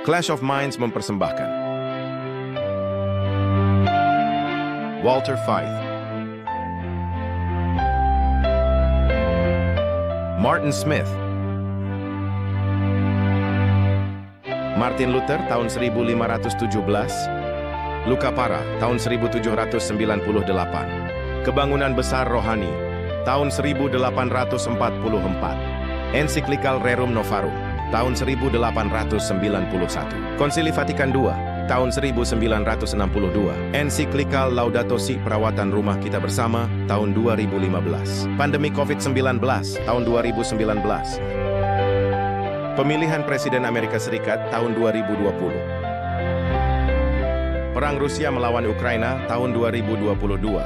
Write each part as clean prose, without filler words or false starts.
Clash of Minds mempersembahkan Walter Faith, Martin Smith, Martin Luther tahun 1517, Luca Para tahun 1798, Kebangunan Besar Rohani tahun 1844, Ensiklikal Rerum Novarum tahun 1891, Konsili Vatikan II tahun 1962, Ensiklikal Laudato Si Perawatan Rumah Kita Bersama tahun 2015, Pandemi COVID-19 tahun 2019, Pemilihan Presiden Amerika Serikat tahun 2020, Perang Rusia melawan Ukraina tahun 2022,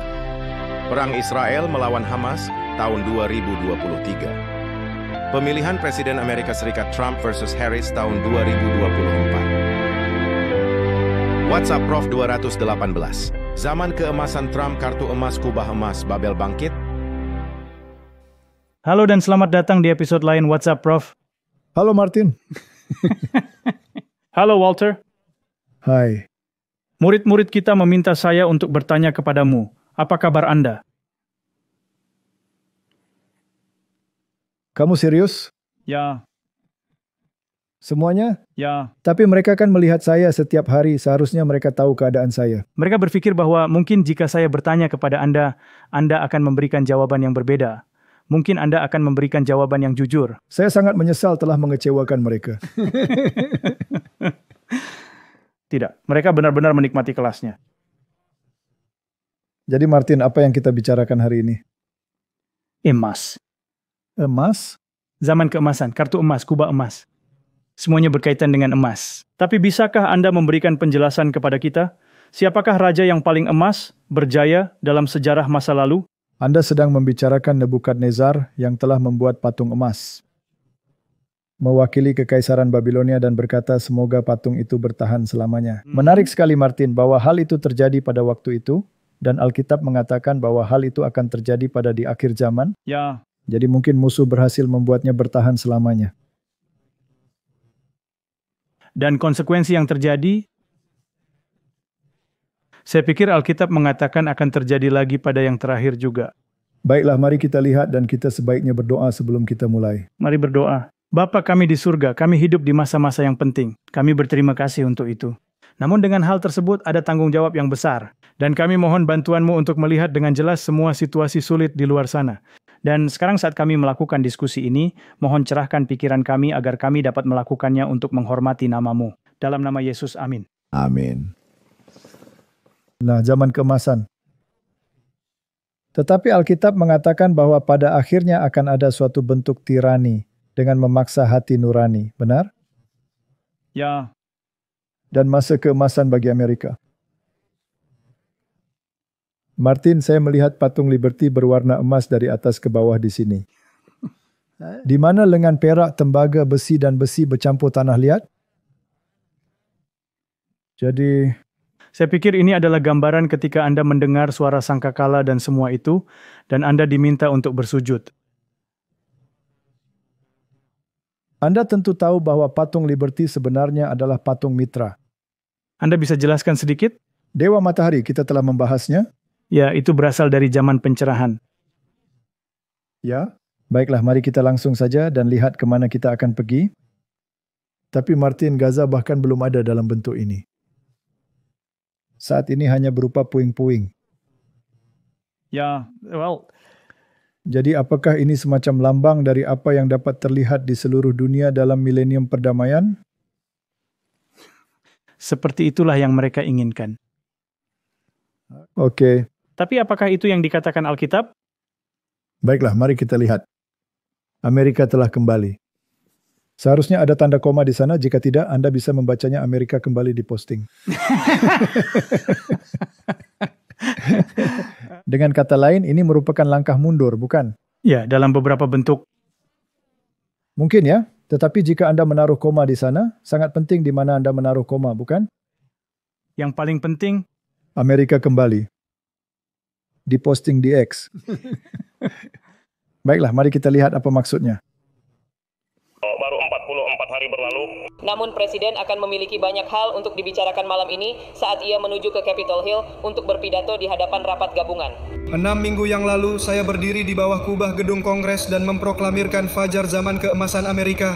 Perang Israel melawan Hamas tahun 2023, Pemilihan Presiden Amerika Serikat Trump versus Harris tahun 2024. WhatsApp Prof 218. Zaman keemasan Trump, kartu emas, kubah emas, Babel bangkit. Halo dan selamat datang di episode lain WhatsApp Prof. Halo Martin. Halo Walter. Hai. Murid-murid kita meminta saya untuk bertanya kepadamu, apa kabar Anda? Kamu serius? Ya. Semuanya? Ya. Tapi mereka kan melihat saya setiap hari, seharusnya mereka tahu keadaan saya. Mereka berpikir bahwa mungkin jika saya bertanya kepada Anda, Anda akan memberikan jawaban yang berbeda. Mungkin Anda akan memberikan jawaban yang jujur. Saya sangat menyesal telah mengecewakan mereka. Tidak, mereka benar-benar menikmati kelasnya. Jadi Martin, apa yang kita bicarakan hari ini? Emas. Emas? Zaman keemasan, kartu emas, kubah emas. Semuanya berkaitan dengan emas. Tapi bisakah Anda memberikan penjelasan kepada kita? Siapakah raja yang paling emas, berjaya dalam sejarah masa lalu? Anda sedang membicarakan Nebukadnezar yang telah membuat patung emas. Mewakili kekaisaran Babilonia dan berkata semoga patung itu bertahan selamanya. Menarik sekali Martin bahwa hal itu terjadi pada waktu itu, dan Alkitab mengatakan bahwa hal itu akan terjadi pada di akhir zaman. Ya. Jadi mungkin musuh berhasil membuatnya bertahan selamanya. Dan konsekuensi yang terjadi, saya pikir Alkitab mengatakan akan terjadi lagi pada yang terakhir juga. Baiklah, mari kita lihat dan kita sebaiknya berdoa sebelum kita mulai. Mari berdoa. Bapa kami di surga, kami hidup di masa-masa yang penting. Kami berterima kasih untuk itu. Namun dengan hal tersebut ada tanggung jawab yang besar. Dan kami mohon bantuan-Mu untuk melihat dengan jelas semua situasi sulit di luar sana. Dan sekarang saat kami melakukan diskusi ini, mohon cerahkan pikiran kami agar kami dapat melakukannya untuk menghormati nama-Mu. Dalam nama Yesus, amin. Amin. Nah, zaman keemasan. Tetapi Alkitab mengatakan bahwa pada akhirnya akan ada suatu bentuk tirani dengan memaksa hati nurani, benar? Ya. Dan masa keemasan bagi Amerika. Martin, saya melihat patung Liberty berwarna emas dari atas ke bawah di sini. Di mana lengan perak, tembaga, besi dan besi bercampur tanah liat? Jadi, saya pikir ini adalah gambaran ketika Anda mendengar suara sangkakala dan semua itu, dan Anda diminta untuk bersujud. Anda tentu tahu bahwa patung Liberty sebenarnya adalah patung Mitra. Anda bisa jelaskan sedikit? Dewa Matahari, kita telah membahasnya. Ya, itu berasal dari zaman pencerahan. Ya, baiklah, mari kita langsung saja dan lihat kemana kita akan pergi. Tapi Martin, Gaza bahkan belum ada dalam bentuk ini. Saat ini hanya berupa puing-puing. Ya, Jadi apakah ini semacam lambang dari apa yang dapat terlihat di seluruh dunia dalam milenium perdamaian? seperti itulah yang mereka inginkan. Oke. Tapi apakah itu yang dikatakan Alkitab? Baiklah, mari kita lihat. Amerika telah kembali. Seharusnya ada tanda koma di sana, jika tidak Anda bisa membacanya Amerika kembali di posting. Dengan kata lain, ini merupakan langkah mundur, bukan? Ya, dalam beberapa bentuk. Mungkin ya, tetapi jika Anda menaruh koma di sana, sangat penting di mana Anda menaruh koma, bukan? Yang paling penting, Amerika kembali. Diposting di X. Baiklah, mari kita lihat apa maksudnya. Baru 40 4 hari berlalu. Namun Presiden akan memiliki banyak hal untuk dibicarakan malam ini saat ia menuju ke Capitol Hill untuk berpidato di hadapan rapat gabungan. 6 minggu yang lalu, saya berdiri di bawah kubah gedung Kongres dan memproklamirkan fajar zaman keemasan Amerika.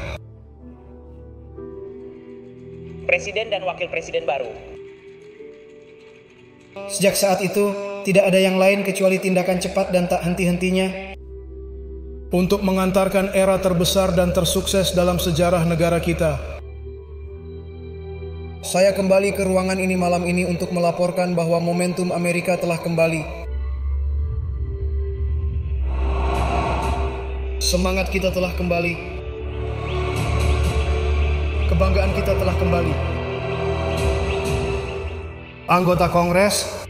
Presiden dan Wakil Presiden baru. Sejak saat itu, tidak ada yang lain kecuali tindakan cepat dan tak henti-hentinya untuk mengantarkan era terbesar dan tersukses dalam sejarah negara kita. Saya kembali ke ruangan ini malam ini untuk melaporkan bahwa momentum Amerika telah kembali. Semangat kita telah kembali. Kebanggaan kita telah kembali. Anggota Kongres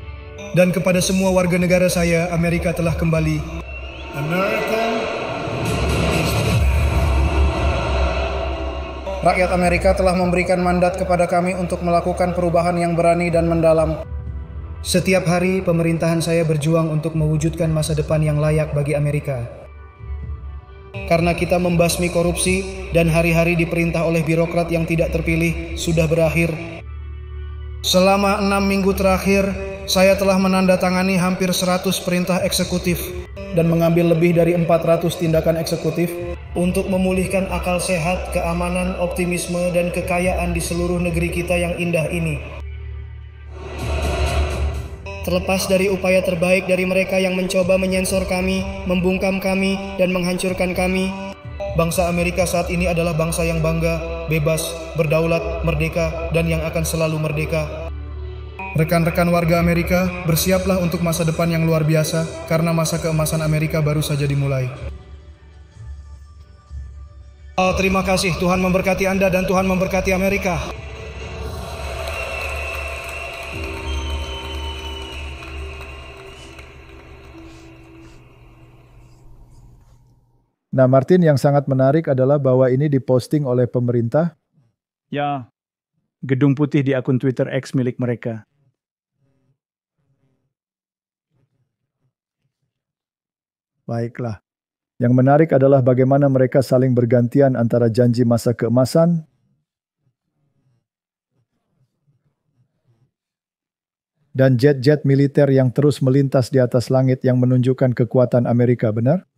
dan kepada semua warga negara saya, Amerika telah kembali. Rakyat Amerika telah memberikan mandat kepada kami untuk melakukan perubahan yang berani dan mendalam. Setiap hari, pemerintahan saya berjuang untuk mewujudkan masa depan yang layak bagi Amerika. Karena kita membasmi korupsi dan hari-hari diperintah oleh birokrat yang tidak terpilih sudah berakhir. Selama 6 minggu terakhir, saya telah menandatangani hampir 100 perintah eksekutif dan mengambil lebih dari 400 tindakan eksekutif untuk memulihkan akal sehat, keamanan, optimisme, dan kekayaan di seluruh negeri kita yang indah ini. Terlepas dari upaya terbaik dari mereka yang mencoba menyensor kami, membungkam kami, dan menghancurkan kami, bangsa Amerika saat ini adalah bangsa yang bangga, bebas, berdaulat, merdeka, dan yang akan selalu merdeka. Rekan-rekan warga Amerika, bersiaplah untuk masa depan yang luar biasa, karena masa keemasan Amerika baru saja dimulai. Terima kasih, Tuhan memberkati Anda dan Tuhan memberkati Amerika. Nah, Martin, yang sangat menarik adalah bahwa ini diposting oleh pemerintah. Ya, Gedung Putih di akun Twitter X milik mereka. Baiklah. Yang menarik adalah bagaimana mereka saling bergantian antara janji masa keemasan dan jet-jet militer yang terus melintas di atas langit yang menunjukkan kekuatan Amerika, benar?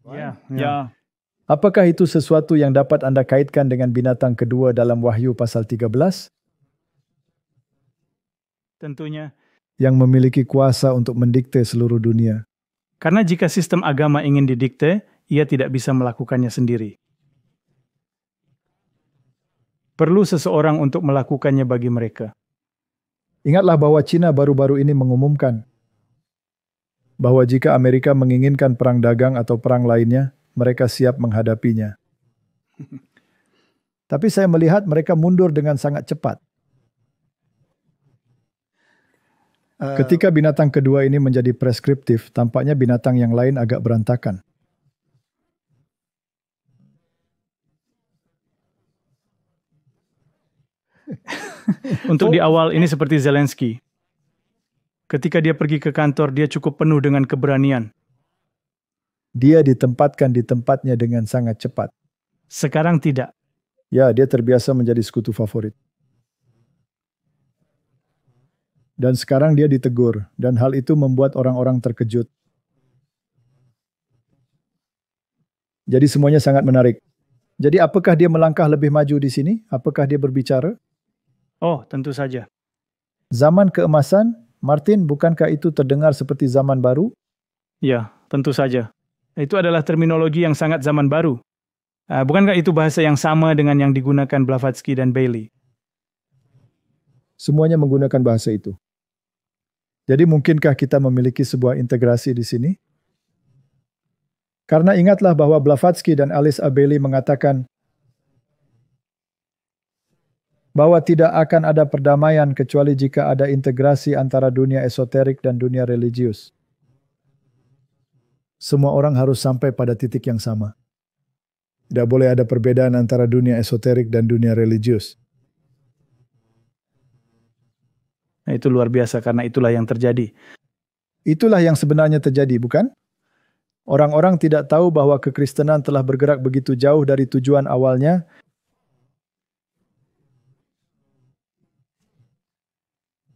Ya. Apakah itu sesuatu yang dapat Anda kaitkan dengan binatang kedua dalam Wahyu pasal 13? Tentunya. Yang memiliki kuasa untuk mendikte seluruh dunia. Karena jika sistem agama ingin didikte, ia tidak bisa melakukannya sendiri. Perlu seseorang untuk melakukannya bagi mereka. Ingatlah bahwa Cina baru-baru ini mengumumkan bahwa jika Amerika menginginkan perang dagang atau perang lainnya, mereka siap menghadapinya. Tapi saya melihat mereka mundur dengan sangat cepat. Ketika binatang kedua ini menjadi preskriptif, tampaknya binatang yang lain agak berantakan. Untuk di awal ini seperti Zelensky. Ketika dia pergi ke kantor, dia cukup penuh dengan keberanian. Dia ditempatkan di tempatnya dengan sangat cepat. Sekarang tidak. Ya, dia terbiasa menjadi sekutu favorit. Dan sekarang dia ditegur, dan hal itu membuat orang-orang terkejut. Jadi semuanya sangat menarik. Jadi apakah dia melangkah lebih maju di sini? Apakah dia berbicara? Oh, tentu saja. Zaman keemasan, Martin, bukankah itu terdengar seperti zaman baru? Ya, tentu saja. Itu adalah terminologi yang sangat zaman baru. Bukankah itu bahasa yang sama dengan yang digunakan Blavatsky dan Bailey? Semuanya menggunakan bahasa itu. Jadi mungkinkah kita memiliki sebuah integrasi di sini? Karena ingatlah bahwa Blavatsky dan Alice A. Bailey mengatakan bahwa tidak akan ada perdamaian kecuali jika ada integrasi antara dunia esoterik dan dunia religius. Semua orang harus sampai pada titik yang sama. Tidak boleh ada perbedaan antara dunia esoterik dan dunia religius. Nah, itu luar biasa karena itulah yang terjadi. Itulah yang sebenarnya terjadi, bukan? Orang-orang tidak tahu bahwa kekristenan telah bergerak begitu jauh dari tujuan awalnya,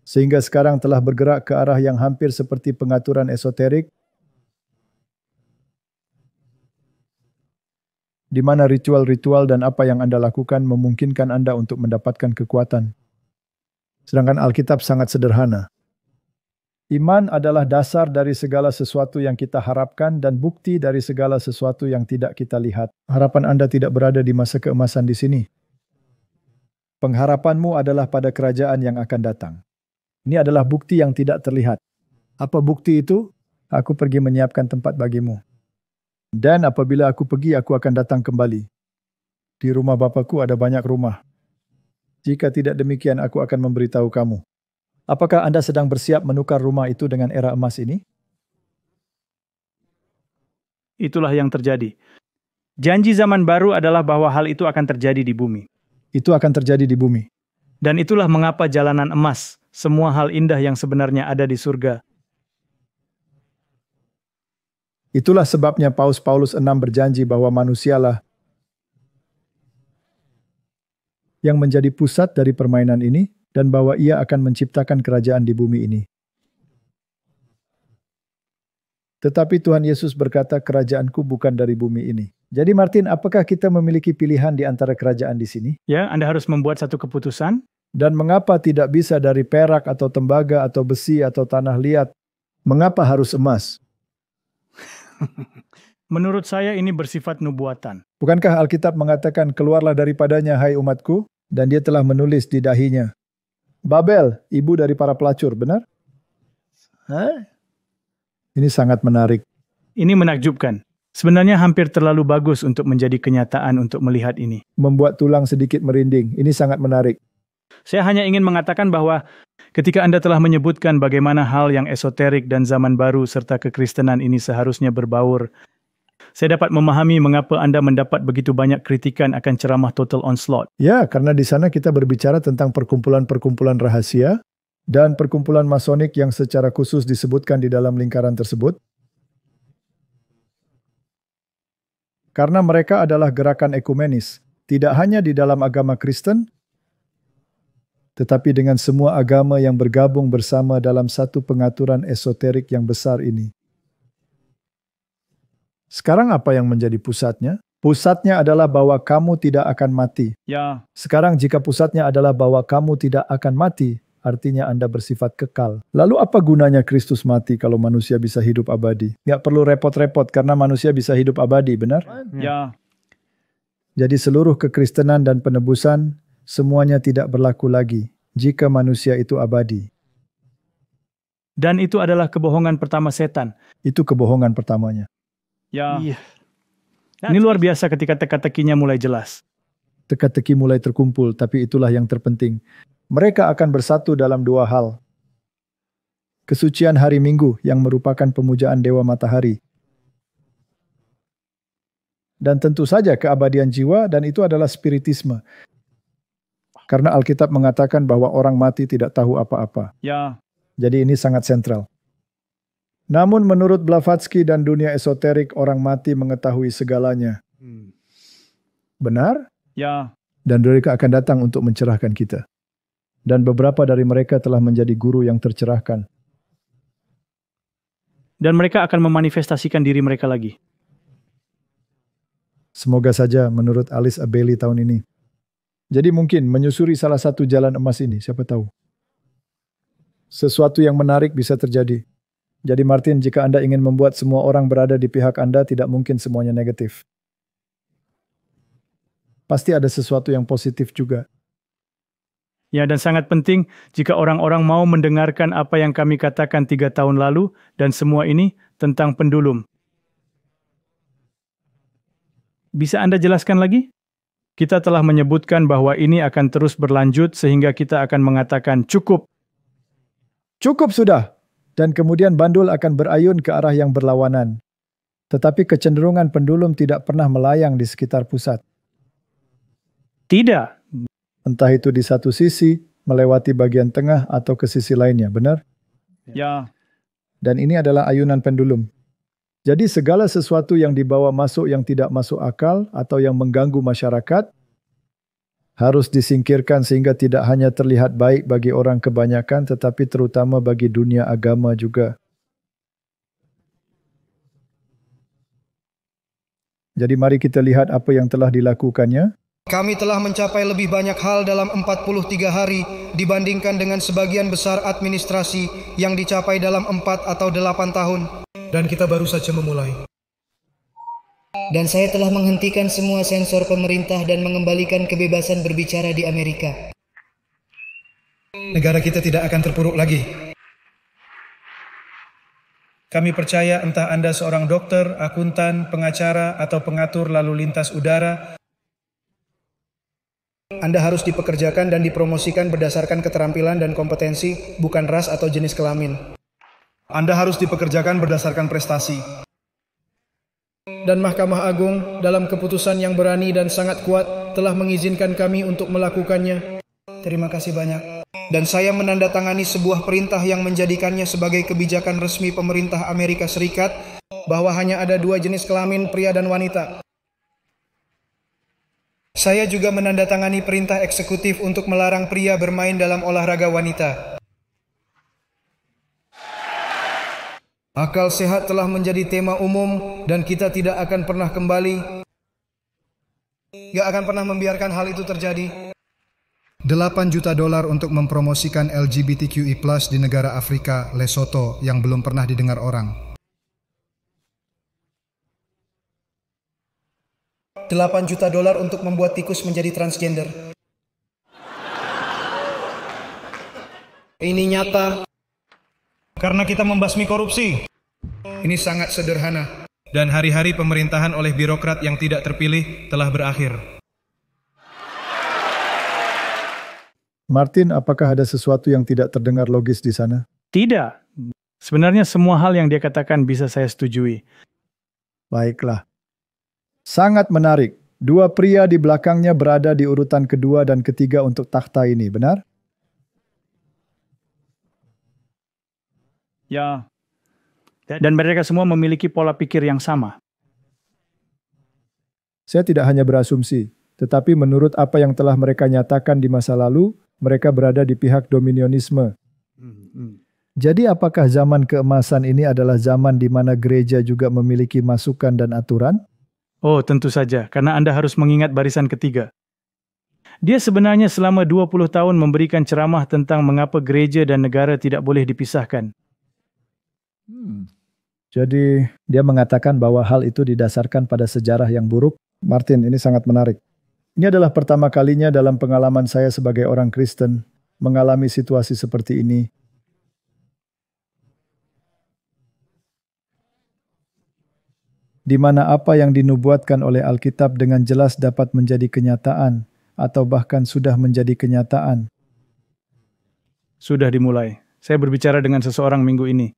sehingga sekarang telah bergerak ke arah yang hampir seperti pengaturan esoterik, di mana ritual-ritual dan apa yang Anda lakukan memungkinkan Anda untuk mendapatkan kekuatan. Sedangkan Alkitab sangat sederhana. Iman adalah dasar dari segala sesuatu yang kita harapkan dan bukti dari segala sesuatu yang tidak kita lihat. Harapan Anda tidak berada di masa keemasan di sini. Pengharapanmu adalah pada kerajaan yang akan datang. Ini adalah bukti yang tidak terlihat. Apa bukti itu? Aku pergi menyiapkan tempat bagimu. Dan apabila aku pergi, aku akan datang kembali. Di rumah Bapakku ada banyak rumah. Jika tidak demikian, aku akan memberitahu kamu. Apakah Anda sedang bersiap menukar rumah itu dengan era emas ini? Itulah yang terjadi. Janji zaman baru adalah bahwa hal itu akan terjadi di bumi. Itu akan terjadi di bumi. Dan itulah mengapa jalanan emas, semua hal indah yang sebenarnya ada di surga. Itulah sebabnya Paus Paulus VI berjanji bahwa manusialah yang menjadi pusat dari permainan ini, dan bahwa ia akan menciptakan kerajaan di bumi ini. Tetapi Tuhan Yesus berkata, kerajaanku bukan dari bumi ini. Jadi Martin, apakah kita memiliki pilihan di antara kerajaan di sini? Ya, Anda harus membuat satu keputusan. Dan mengapa tidak bisa dari perak atau tembaga atau besi atau tanah liat? Mengapa harus emas? Menurut saya ini bersifat nubuatan. Bukankah Alkitab mengatakan, keluarlah daripadanya hai umatku? Dan dia telah menulis di dahinya, Babel, ibu dari para pelacur, benar? Ini sangat menarik. Ini menakjubkan. Sebenarnya hampir terlalu bagus untuk menjadi kenyataan untuk melihat ini. Membuat tulang sedikit merinding. Ini sangat menarik. Saya hanya ingin mengatakan bahwa ketika Anda telah menyebutkan bagaimana hal yang esoterik dan zaman baru serta kekristenan ini seharusnya berbaur, saya dapat memahami mengapa Anda mendapat begitu banyak kritikan akan ceramah Total Onslaught. Ya, karena di sana kita berbicara tentang perkumpulan-perkumpulan rahasia dan perkumpulan masonik yang secara khusus disebutkan di dalam lingkaran tersebut. Karena mereka adalah gerakan ekumenis, tidak hanya di dalam agama Kristen, tetapi dengan semua agama yang bergabung bersama dalam satu pengaturan esoterik yang besar ini. Sekarang apa yang menjadi pusatnya? Pusatnya adalah bahwa kamu tidak akan mati. Ya. Sekarang jika pusatnya adalah bahwa kamu tidak akan mati, artinya Anda bersifat kekal. Lalu apa gunanya Kristus mati kalau manusia bisa hidup abadi? Nggak perlu repot-repot karena manusia bisa hidup abadi, benar? Ya. Jadi seluruh kekristenan dan penebusan, semuanya tidak berlaku lagi jika manusia itu abadi. Dan itu adalah kebohongan pertama setan. Itu kebohongan pertamanya. Ya. Ini luar biasa ketika teka-tekinya mulai jelas. Teka-teki mulai terkumpul, tapi itulah yang terpenting. Mereka akan bersatu dalam dua hal. Kesucian hari Minggu yang merupakan pemujaan Dewa Matahari. Dan tentu saja keabadian jiwa, dan itu adalah spiritisme. Karena Alkitab mengatakan bahwa orang mati tidak tahu apa-apa. Ya. Jadi ini sangat sentral. Namun menurut Blavatsky dan dunia esoterik, orang mati mengetahui segalanya. Benar? Ya. Dan mereka akan datang untuk mencerahkan kita. Dan beberapa dari mereka telah menjadi guru yang tercerahkan. Dan mereka akan memanifestasikan diri mereka lagi. Semoga saja menurut Alice Abeli tahun ini. Jadi mungkin menyusuri salah satu jalan emas ini, siapa tahu. Sesuatu yang menarik bisa terjadi. Jadi Martin, jika Anda ingin membuat semua orang berada di pihak Anda, tidak mungkin semuanya negatif. Pasti ada sesuatu yang positif juga. Ya, dan sangat penting jika orang-orang mau mendengarkan apa yang kami katakan 3 tahun lalu dan semua ini tentang pendulum. Bisa Anda jelaskan lagi? Kita telah menyebutkan bahwa ini akan terus berlanjut sehingga kita akan mengatakan cukup. Cukup sudah. Dan kemudian bandul akan berayun ke arah yang berlawanan. Tetapi kecenderungan pendulum tidak pernah melayang di sekitar pusat. Tidak. Entah itu di satu sisi, melewati bagian tengah, atau ke sisi lainnya, benar? Ya. Dan ini adalah ayunan pendulum. Jadi segala sesuatu yang dibawa masuk yang tidak masuk akal atau yang mengganggu masyarakat harus disingkirkan sehingga tidak hanya terlihat baik bagi orang kebanyakan tetapi terutama bagi dunia agama juga. Jadi mari kita lihat apa yang telah dilakukannya. Kami telah mencapai lebih banyak hal dalam 43 hari dibandingkan dengan sebagian besar administrasi yang dicapai dalam 4 atau 8 tahun. Dan kita baru saja memulai. Dan saya telah menghentikan semua sensor pemerintah dan mengembalikan kebebasan berbicara di Amerika. Negara kita tidak akan terpuruk lagi. Kami percaya entah Anda seorang dokter, akuntan, pengacara, atau pengatur lalu lintas udara, Anda harus dipekerjakan dan dipromosikan berdasarkan keterampilan dan kompetensi, bukan ras atau jenis kelamin. Anda harus dipekerjakan berdasarkan prestasi. Dan Mahkamah Agung dalam keputusan yang berani dan sangat kuat telah mengizinkan kami untuk melakukannya. Terima kasih banyak. Dan saya menandatangani sebuah perintah yang menjadikannya sebagai kebijakan resmi pemerintah Amerika Serikat bahwa hanya ada 2 jenis kelamin, pria dan wanita. Saya juga menandatangani perintah eksekutif untuk melarang pria bermain dalam olahraga wanita. Akal sehat telah menjadi tema umum dan kita tidak akan pernah kembali. Gak akan pernah membiarkan hal itu terjadi. $8 juta untuk mempromosikan LGBTQI+ di negara Afrika, Lesotho, yang belum pernah didengar orang. $8 juta untuk membuat tikus menjadi transgender. Ini nyata. Karena kita membasmi korupsi. Ini sangat sederhana. Dan hari-hari pemerintahan oleh birokrat yang tidak terpilih telah berakhir. Martin, apakah ada sesuatu yang tidak terdengar logis di sana? Tidak. Sebenarnya semua hal yang dia katakan bisa saya setujui. Baiklah. Sangat menarik. 2 pria di belakangnya berada di urutan kedua dan ketiga untuk takhta ini, benar? Ya. Dan mereka semua memiliki pola pikir yang sama. Saya tidak hanya berasumsi, tetapi menurut apa yang telah mereka nyatakan di masa lalu, mereka berada di pihak dominionisme. Jadi apakah zaman keemasan ini adalah zaman di mana gereja juga memiliki masukan dan aturan? Oh, tentu saja, karena Anda harus mengingat barisan ketiga. Dia sebenarnya selama 20 tahun memberikan ceramah tentang mengapa gereja dan negara tidak boleh dipisahkan. Jadi dia mengatakan bahwa hal itu didasarkan pada sejarah yang buruk. Martin, ini sangat menarik. Ini adalah pertama kalinya dalam pengalaman saya sebagai orang Kristen mengalami situasi seperti ini. Di mana apa yang dinubuatkan oleh Alkitab dengan jelas dapat menjadi kenyataan atau bahkan sudah menjadi kenyataan. Sudah dimulai. Saya berbicara dengan seseorang minggu ini.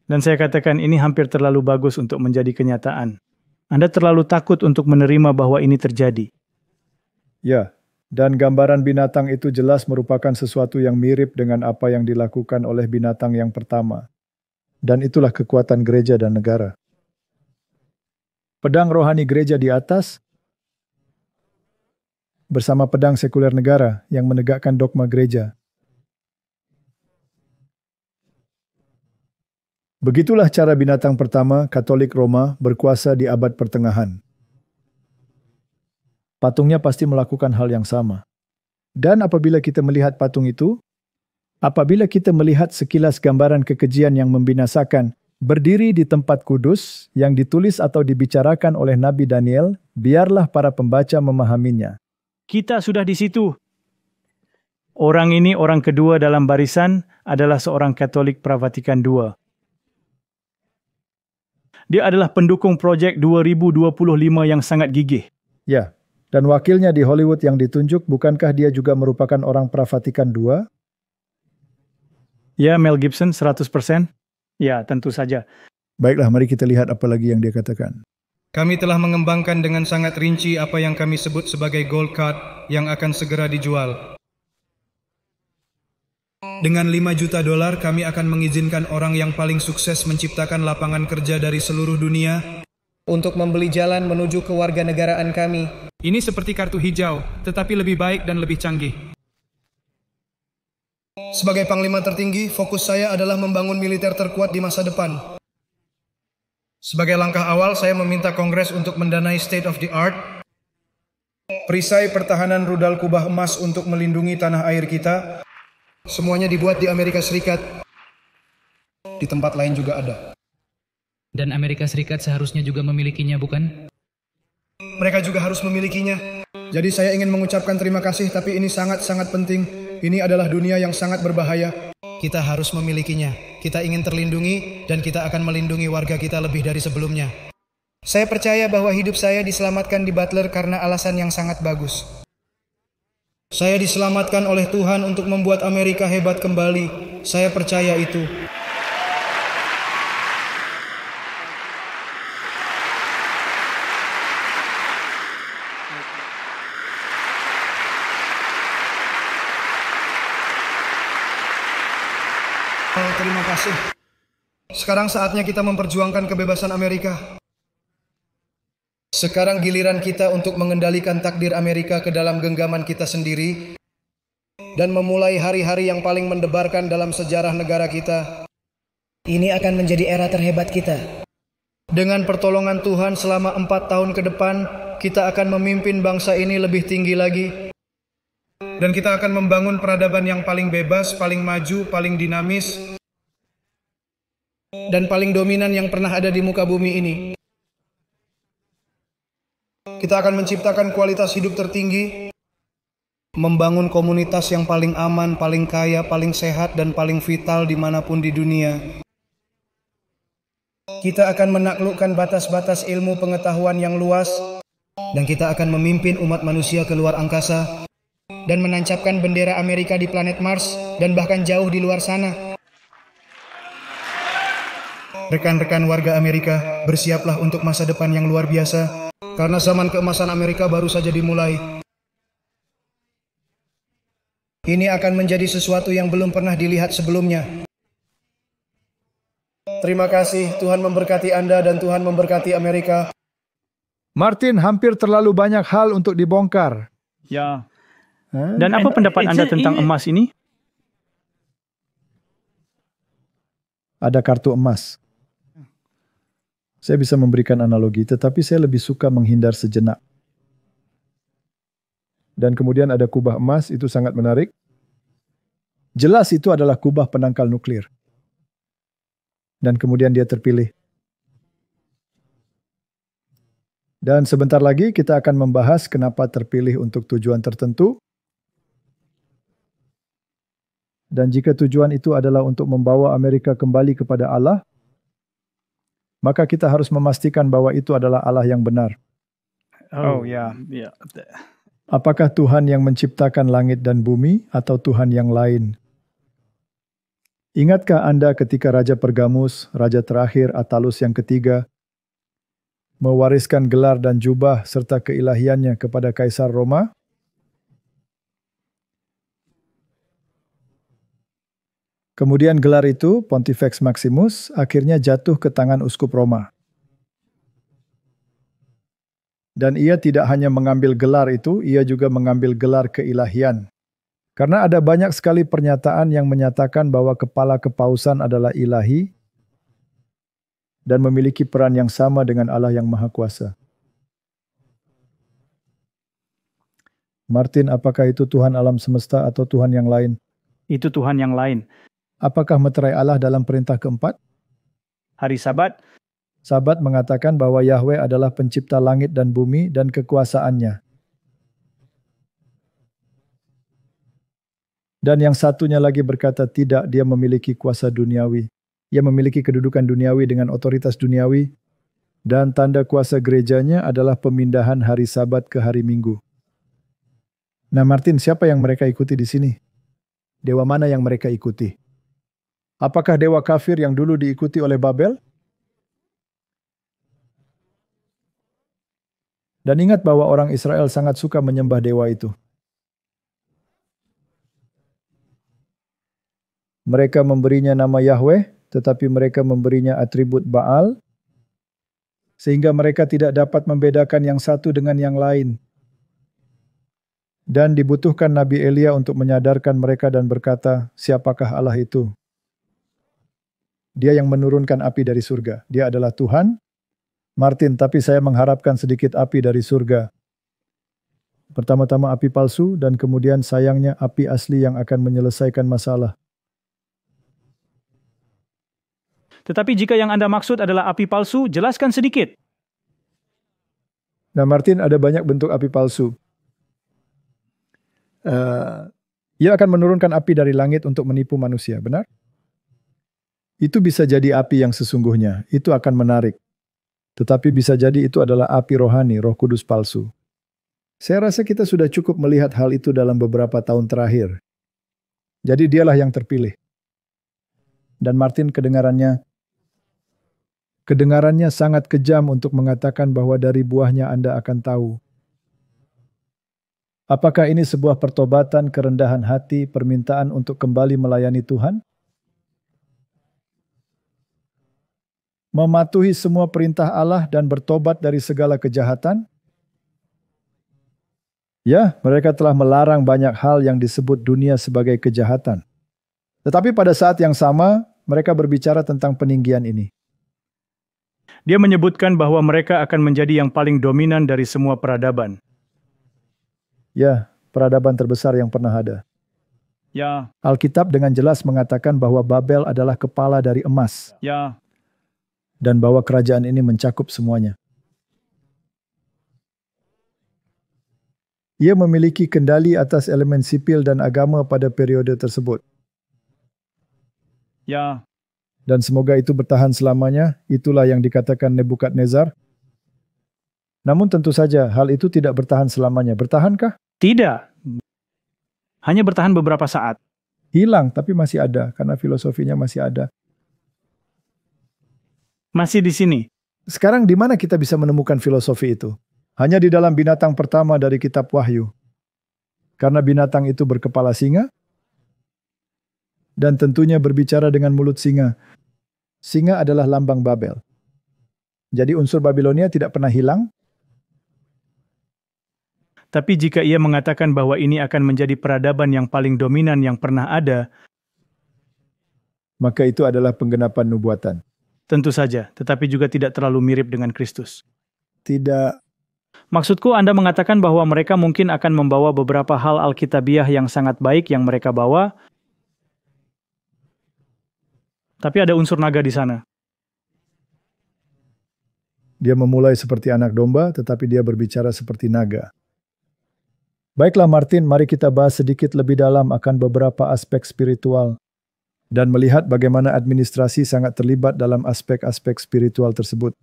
Dan saya katakan ini hampir terlalu bagus untuk menjadi kenyataan. Anda terlalu takut untuk menerima bahwa ini terjadi. Ya, dan gambaran binatang itu jelas merupakan sesuatu yang mirip dengan apa yang dilakukan oleh binatang yang pertama. Dan itulah kekuatan gereja dan negara. Pedang rohani gereja di atas, bersama pedang sekuler negara yang menegakkan dogma gereja. Begitulah cara binatang pertama, Katolik Roma, berkuasa di abad pertengahan. Patungnya pasti melakukan hal yang sama. Dan apabila kita melihat patung itu, apabila kita melihat sekilas gambaran kekejian yang membinasakan, berdiri di tempat kudus yang ditulis atau dibicarakan oleh Nabi Daniel, biarlah para pembaca memahaminya. Kita sudah di situ. Orang ini, orang kedua dalam barisan, adalah seorang Katolik Pra-Vatikan II. Dia adalah pendukung projek 2025 yang sangat gigih. Ya, dan wakilnya di Hollywood yang ditunjuk, bukankah dia juga merupakan orang Pra-Vatikan II? Ya, Mel Gibson 100%. Ya, tentu saja. Baiklah, mari kita lihat apa lagi yang dia katakan. Kami telah mengembangkan dengan sangat rinci apa yang kami sebut sebagai gold card yang akan segera dijual. Dengan 5 juta dolar, kami akan mengizinkan orang yang paling sukses menciptakan lapangan kerja dari seluruh dunia untuk membeli jalan menuju kewarganegaraan kami. Ini seperti kartu hijau, tetapi lebih baik dan lebih canggih. Sebagai panglima tertinggi, fokus saya adalah membangun militer terkuat di masa depan. Sebagai langkah awal, saya meminta Kongres untuk mendanai state of the art perisai pertahanan rudal kubah emas untuk melindungi tanah air kita. Semuanya dibuat di Amerika Serikat. Di tempat lain juga ada. Dan Amerika Serikat seharusnya juga memilikinya, bukan? Mereka juga harus memilikinya. Jadi saya ingin mengucapkan terima kasih, tapi ini sangat-sangat penting. Ini adalah dunia yang sangat berbahaya. Kita harus memilikinya. Kita ingin terlindungi, dan kita akan melindungi warga kita lebih dari sebelumnya. Saya percaya bahwa hidup saya diselamatkan di Butler karena alasan yang sangat bagus. Saya diselamatkan oleh Tuhan untuk membuat Amerika hebat kembali. Saya percaya itu. Terima kasih. Sekarang saatnya kita memperjuangkan kebebasan Amerika. Sekarang giliran kita untuk mengendalikan takdir Amerika ke dalam genggaman kita sendiri dan memulai hari-hari yang paling mendebarkan dalam sejarah negara kita. Ini akan menjadi era terhebat kita. Dengan pertolongan Tuhan selama 4 tahun ke depan, kita akan memimpin bangsa ini lebih tinggi lagi. Dan kita akan membangun peradaban yang paling bebas, paling maju, paling dinamis, dan paling dominan yang pernah ada di muka bumi ini. Kita akan menciptakan kualitas hidup tertinggi, membangun komunitas yang paling aman, paling kaya, paling sehat, dan paling vital dimanapun di dunia. Kita akan menaklukkan batas-batas ilmu pengetahuan yang luas, dan kita akan memimpin umat manusia ke luar angkasa, dan menancapkan bendera Amerika di planet Mars, dan bahkan jauh di luar sana. Rekan-rekan warga Amerika, bersiaplah untuk masa depan yang luar biasa. Karena zaman keemasan Amerika baru saja dimulai. Ini akan menjadi sesuatu yang belum pernah dilihat sebelumnya. Terima kasih, Tuhan memberkati Anda dan Tuhan memberkati Amerika. Martin, hampir terlalu banyak hal untuk dibongkar. Ya. Dan apa pendapat Anda tentang emas ini? Ada kartu emas. Saya bisa memberikan analogi, tetapi saya lebih suka menghindar sejenak. Dan kemudian ada kubah emas, itu sangat menarik. Jelas itu adalah kubah penangkal nuklir. Dan kemudian dia terpilih. Dan sebentar lagi kita akan membahas kenapa terpilih untuk tujuan tertentu. Dan jika tujuan itu adalah untuk membawa Amerika kembali kepada Allah, maka kita harus memastikan bahwa itu adalah Allah yang benar. Oh ya. Apakah Tuhan yang menciptakan langit dan bumi atau Tuhan yang lain? Ingatkah Anda ketika Raja Pergamus, Raja terakhir Attalus yang ketiga, mewariskan gelar dan jubah serta keilahiannya kepada Kaisar Roma? Kemudian gelar itu, Pontifex Maximus, akhirnya jatuh ke tangan uskup Roma. Dan ia tidak hanya mengambil gelar itu, ia juga mengambil gelar keilahian. Karena ada banyak sekali pernyataan yang menyatakan bahwa kepala kepausan adalah ilahi dan memiliki peran yang sama dengan Allah yang Maha Kuasa. Martin, apakah itu Tuhan alam semesta atau Tuhan yang lain? Itu Tuhan yang lain. Apakah meterai Allah dalam perintah keempat? Hari Sabat, Sabat mengatakan bahwa Yahweh adalah pencipta langit dan bumi dan kekuasaannya. Dan yang satunya lagi berkata tidak, dia memiliki kuasa duniawi. Ia memiliki kedudukan duniawi dengan otoritas duniawi. Dan tanda kuasa gerejanya adalah pemindahan hari Sabat ke hari Minggu. Nah Martin, siapa yang mereka ikuti di sini? Dewa mana yang mereka ikuti? Apakah dewa kafir yang dulu diikuti oleh Babel? Dan ingat bahwa orang Israel sangat suka menyembah dewa itu. Mereka memberinya nama Yahweh, tetapi mereka memberinya atribut Baal, sehingga mereka tidak dapat membedakan yang satu dengan yang lain. Dan dibutuhkan Nabi Elia untuk menyadarkan mereka dan berkata, siapakah Allah itu? Dia yang menurunkan api dari surga. Dia adalah Tuhan. Martin, tapi saya mengharapkan sedikit api dari surga. Pertama-tama api palsu dan kemudian sayangnya api asli yang akan menyelesaikan masalah. Tetapi jika yang Anda maksud adalah api palsu, jelaskan sedikit. Nah Martin, ada banyak bentuk api palsu. Ia akan menurunkan api dari langit untuk menipu manusia, benar? Itu bisa jadi api yang sesungguhnya, itu akan menarik. Tetapi bisa jadi itu adalah api rohani, Roh Kudus palsu. Saya rasa kita sudah cukup melihat hal itu dalam beberapa tahun terakhir. Jadi dialah yang terpilih. Dan Martin, kedengarannya sangat kejam untuk mengatakan bahwa dari buahnya Anda akan tahu. Apakah ini sebuah pertobatan, kerendahan hati, permintaan untuk kembali melayani Tuhan? Mematuhi semua perintah Allah dan bertobat dari segala kejahatan? Ya, mereka telah melarang banyak hal yang disebut dunia sebagai kejahatan. Tetapi pada saat yang sama, mereka berbicara tentang peninggian ini. Dia menyebutkan bahwa mereka akan menjadi yang paling dominan dari semua peradaban. Ya, peradaban terbesar yang pernah ada. Ya. Alkitab dengan jelas mengatakan bahwa Babel adalah kepala dari emas. Ya. Dan bahwa kerajaan ini mencakup semuanya. Ia memiliki kendali atas elemen sipil dan agama pada periode tersebut. Ya. Dan semoga itu bertahan selamanya, itulah yang dikatakan Nebukadnezar. Namun tentu saja hal itu tidak bertahan selamanya. Bertahankah? Tidak. Hanya bertahan beberapa saat. Hilang, tapi masih ada, karena filosofinya masih ada. Masih di sini. Sekarang di mana kita bisa menemukan filosofi itu? Hanya di dalam binatang pertama dari kitab Wahyu. Karena binatang itu berkepala singa, dan tentunya berbicara dengan mulut singa. Singa adalah lambang Babel. Jadi unsur Babilonia tidak pernah hilang. Tapi jika ia mengatakan bahwa ini akan menjadi peradaban yang paling dominan yang pernah ada, maka itu adalah penggenapan nubuatan. Tentu saja, tetapi juga tidak terlalu mirip dengan Kristus. Tidak. Maksudku, Anda mengatakan bahwa mereka mungkin akan membawa beberapa hal Alkitabiah yang sangat baik yang mereka bawa, tapi ada unsur naga di sana. Dia memulai seperti anak domba, tetapi dia berbicara seperti naga. Baiklah Martin, mari kita bahas sedikit lebih dalam akan beberapa aspek spiritual dan melihat bagaimana administrasi sangat terlibat dalam aspek-aspek spiritual tersebut.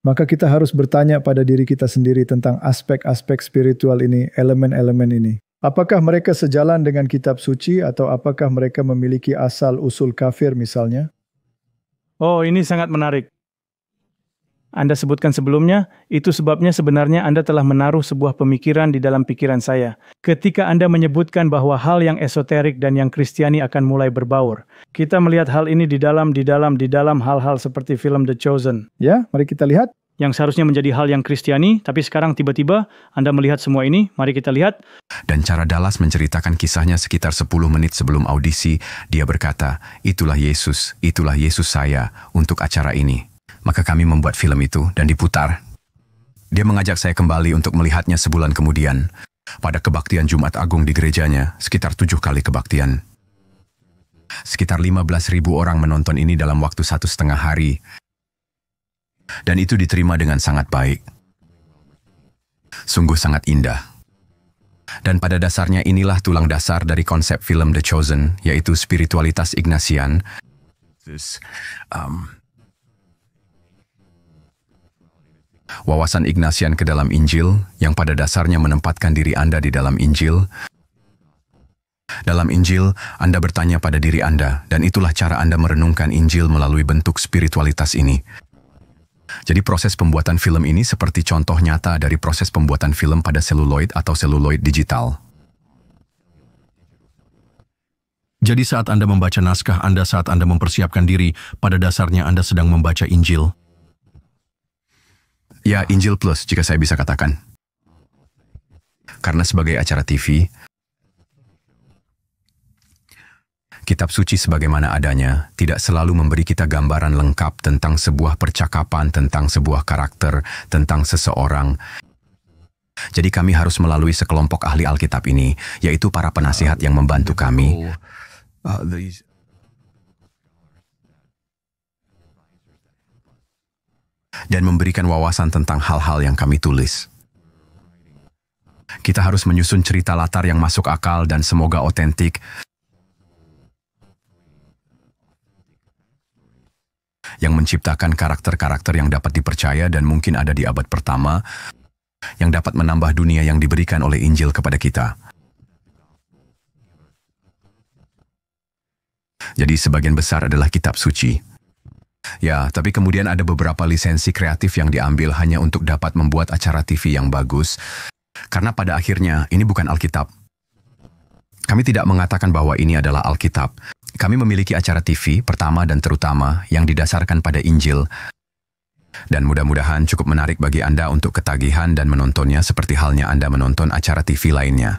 Maka kita harus bertanya pada diri kita sendiri tentang aspek-aspek spiritual ini, elemen-elemen ini. Apakah mereka sejalan dengan kitab suci atau apakah mereka memiliki asal-usul kafir misalnya? Oh, ini sangat menarik. Anda sebutkan sebelumnya, itu sebabnya sebenarnya Anda telah menaruh sebuah pemikiran di dalam pikiran saya. Ketika Anda menyebutkan bahwa hal yang esoterik dan yang Kristiani akan mulai berbaur. Kita melihat hal ini di dalam hal-hal seperti film The Chosen. Ya, mari kita lihat. Yang seharusnya menjadi hal yang Kristiani, tapi sekarang tiba-tiba Anda melihat semua ini, mari kita lihat. Dan cara Dallas menceritakan kisahnya sekitar 10 menit sebelum audisi, dia berkata, itulah Yesus saya untuk acara ini. Maka kami membuat film itu dan diputar. Dia mengajak saya kembali untuk melihatnya sebulan kemudian. Pada kebaktian Jumat Agung di gerejanya, sekitar 7 kali kebaktian. Sekitar 15.000 orang menonton ini dalam waktu 1,5 hari. Dan itu diterima dengan sangat baik. Sungguh sangat indah. Dan pada dasarnya inilah tulang dasar dari konsep film The Chosen, yaitu spiritualitas Ignatian. Wawasan Ignatian ke dalam Injil, yang pada dasarnya menempatkan diri Anda di dalam Injil. Dalam Injil, Anda bertanya pada diri Anda, dan itulah cara Anda merenungkan Injil melalui bentuk spiritualitas ini. Jadi proses pembuatan film ini seperti contoh nyata dari proses pembuatan film pada seluloid atau seluloid digital. Jadi saat Anda membaca naskah Anda saat Anda mempersiapkan diri, pada dasarnya Anda sedang membaca Injil. Ya, Injil Plus jika saya bisa katakan. Karena sebagai acara TV, kitab suci sebagaimana adanya tidak selalu memberi kita gambaran lengkap tentang sebuah percakapan, tentang sebuah karakter, tentang seseorang. Jadi kami harus melalui sekelompok ahli Alkitab ini, yaitu para penasihat yang membantu kami. Dan memberikan wawasan tentang hal-hal yang kami tulis. Kita harus menyusun cerita latar yang masuk akal dan semoga otentik, yang menciptakan karakter-karakter yang dapat dipercaya dan mungkin ada di abad pertama, yang dapat menambah dunia yang diberikan oleh Injil kepada kita. Jadi sebagian besar adalah kitab suci. Ya, tapi kemudian ada beberapa lisensi kreatif yang diambil hanya untuk dapat membuat acara TV yang bagus, karena pada akhirnya ini bukan Alkitab. Kami tidak mengatakan bahwa ini adalah Alkitab. Kami memiliki acara TV pertama dan terutama yang didasarkan pada Injil, dan mudah-mudahan cukup menarik bagi Anda untuk ketagihan dan menontonnya seperti halnya Anda menonton acara TV lainnya.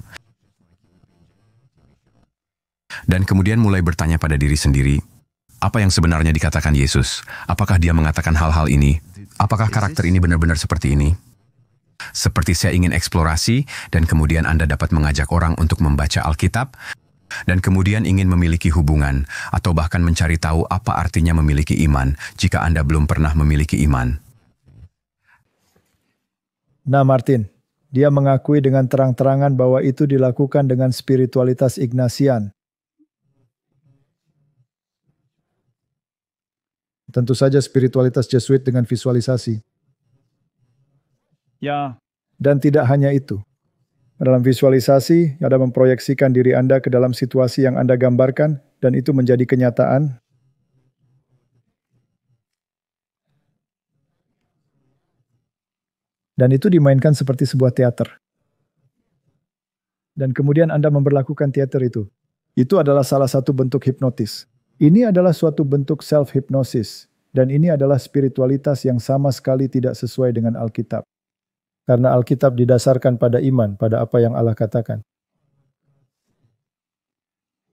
Dan kemudian mulai bertanya pada diri sendiri, apa yang sebenarnya dikatakan Yesus? Apakah dia mengatakan hal-hal ini? Apakah karakter ini benar-benar seperti ini? Seperti saya ingin eksplorasi, dan kemudian Anda dapat mengajak orang untuk membaca Alkitab, dan kemudian ingin memiliki hubungan, atau bahkan mencari tahu apa artinya memiliki iman, jika Anda belum pernah memiliki iman. Nah, Martin, dia mengakui dengan terang-terangan bahwa itu dilakukan dengan spiritualitas Ignatian. Tentu saja spiritualitas Jesuit dengan visualisasi. Ya. Dan tidak hanya itu. Dalam visualisasi, Anda memproyeksikan diri Anda ke dalam situasi yang Anda gambarkan, dan itu menjadi kenyataan. Dan itu dimainkan seperti sebuah teater. Dan kemudian Anda memperlakukan teater itu. Itu adalah salah satu bentuk hipnotis. Ini adalah suatu bentuk self-hypnosis, dan ini adalah spiritualitas yang sama sekali tidak sesuai dengan Alkitab. Karena Alkitab didasarkan pada iman, pada apa yang Allah katakan.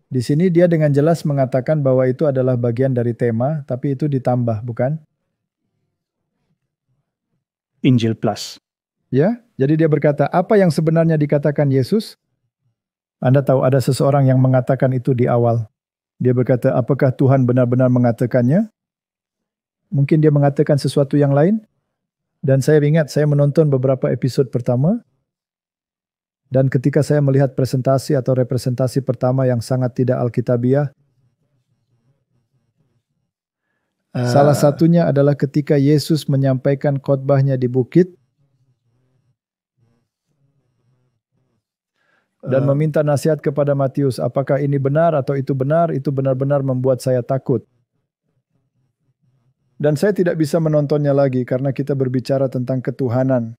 Di sini dia dengan jelas mengatakan bahwa itu adalah bagian dari tema, tapi itu ditambah, bukan? Injil Plus. Ya, jadi dia berkata, apa yang sebenarnya dikatakan Yesus? Anda tahu ada seseorang yang mengatakan itu di awal. Dia berkata, apakah Tuhan benar-benar mengatakannya? Mungkin dia mengatakan sesuatu yang lain? Dan saya ingat, saya menonton beberapa episode pertama, dan ketika saya melihat presentasi atau representasi pertama yang sangat tidak Alkitabiah, salah satunya adalah ketika Yesus menyampaikan khotbahnya di bukit, dan meminta nasihat kepada Matius, apakah ini benar atau itu benar-benar membuat saya takut. Dan saya tidak bisa menontonnya lagi karena kita berbicara tentang ketuhanan.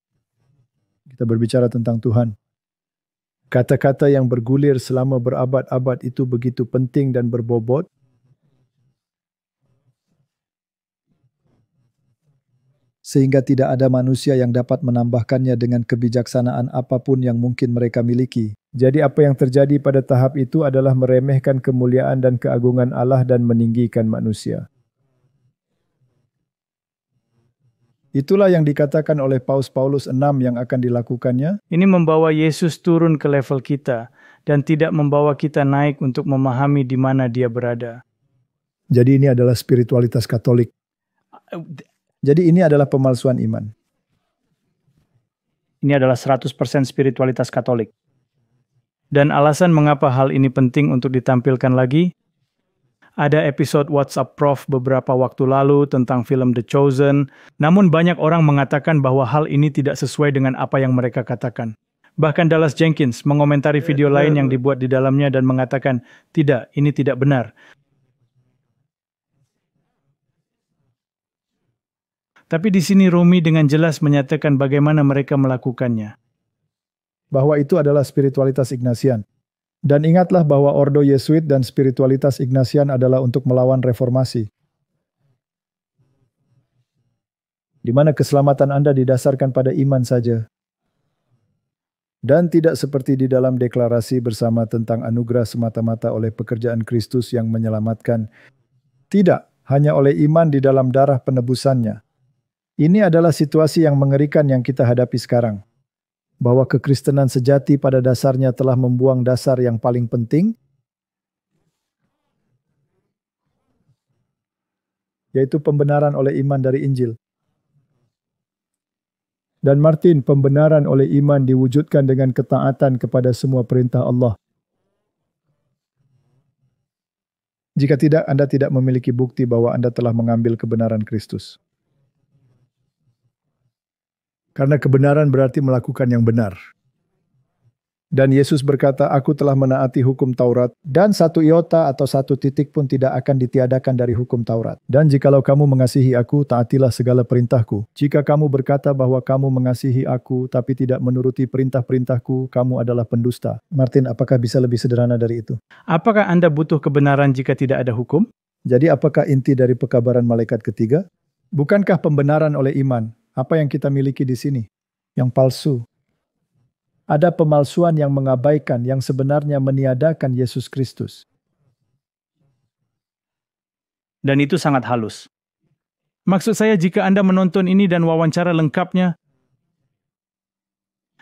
Kita berbicara tentang Tuhan. Kata-kata yang bergulir selama berabad-abad itu begitu penting dan berbobot. Sehingga tidak ada manusia yang dapat menambahkannya dengan kebijaksanaan apapun yang mungkin mereka miliki. Jadi apa yang terjadi pada tahap itu adalah meremehkan kemuliaan dan keagungan Allah dan meninggikan manusia. Itulah yang dikatakan oleh Paulus 6 yang akan dilakukannya. Ini membawa Yesus turun ke level kita dan tidak membawa kita naik untuk memahami di mana dia berada. Jadi ini adalah spiritualitas Katolik. Jadi ini adalah pemalsuan iman. Ini adalah 100% spiritualitas Katolik. Dan alasan mengapa hal ini penting untuk ditampilkan lagi, ada episode WhatsApp Prof beberapa waktu lalu tentang film The Chosen, namun banyak orang mengatakan bahwa hal ini tidak sesuai dengan apa yang mereka katakan. Bahkan Dallas Jenkins mengomentari video lain yang dibuat di dalamnya dan mengatakan, tidak, ini tidak benar. Tapi di sini Romi dengan jelas menyatakan bagaimana mereka melakukannya. Bahwa itu adalah spiritualitas Ignatian. Dan ingatlah bahwa Ordo Yesuit dan spiritualitas Ignatian adalah untuk melawan reformasi, di mana keselamatan Anda didasarkan pada iman saja, dan tidak seperti di dalam deklarasi bersama tentang anugerah semata-mata oleh pekerjaan Kristus yang menyelamatkan, tidak hanya oleh iman di dalam darah penebusannya. Ini adalah situasi yang mengerikan yang kita hadapi sekarang, bahwa kekristenan sejati pada dasarnya telah membuang dasar yang paling penting, yaitu pembenaran oleh iman dari Injil. Dan Martin, pembenaran oleh iman diwujudkan dengan ketaatan kepada semua perintah Allah. Jika tidak, Anda tidak memiliki bukti bahwa Anda telah mengambil kebenaran Kristus. Karena kebenaran berarti melakukan yang benar. Dan Yesus berkata, aku telah menaati hukum Taurat, dan satu iota atau satu titik pun tidak akan ditiadakan dari hukum Taurat. Dan jikalau kamu mengasihi aku, taatilah segala perintahku. Jika kamu berkata bahwa kamu mengasihi aku, tapi tidak menuruti perintah-perintahku, kamu adalah pendusta. Martin, apakah bisa lebih sederhana dari itu? Apakah Anda butuh kebenaran jika tidak ada hukum? Jadi apakah inti dari pekabaran malaikat ketiga? Bukankah pembenaran oleh iman? Apa yang kita miliki di sini? Yang palsu. Ada pemalsuan yang mengabaikan, yang sebenarnya meniadakan Yesus Kristus. Dan itu sangat halus. Maksud saya jika Anda menonton ini dan wawancara lengkapnya,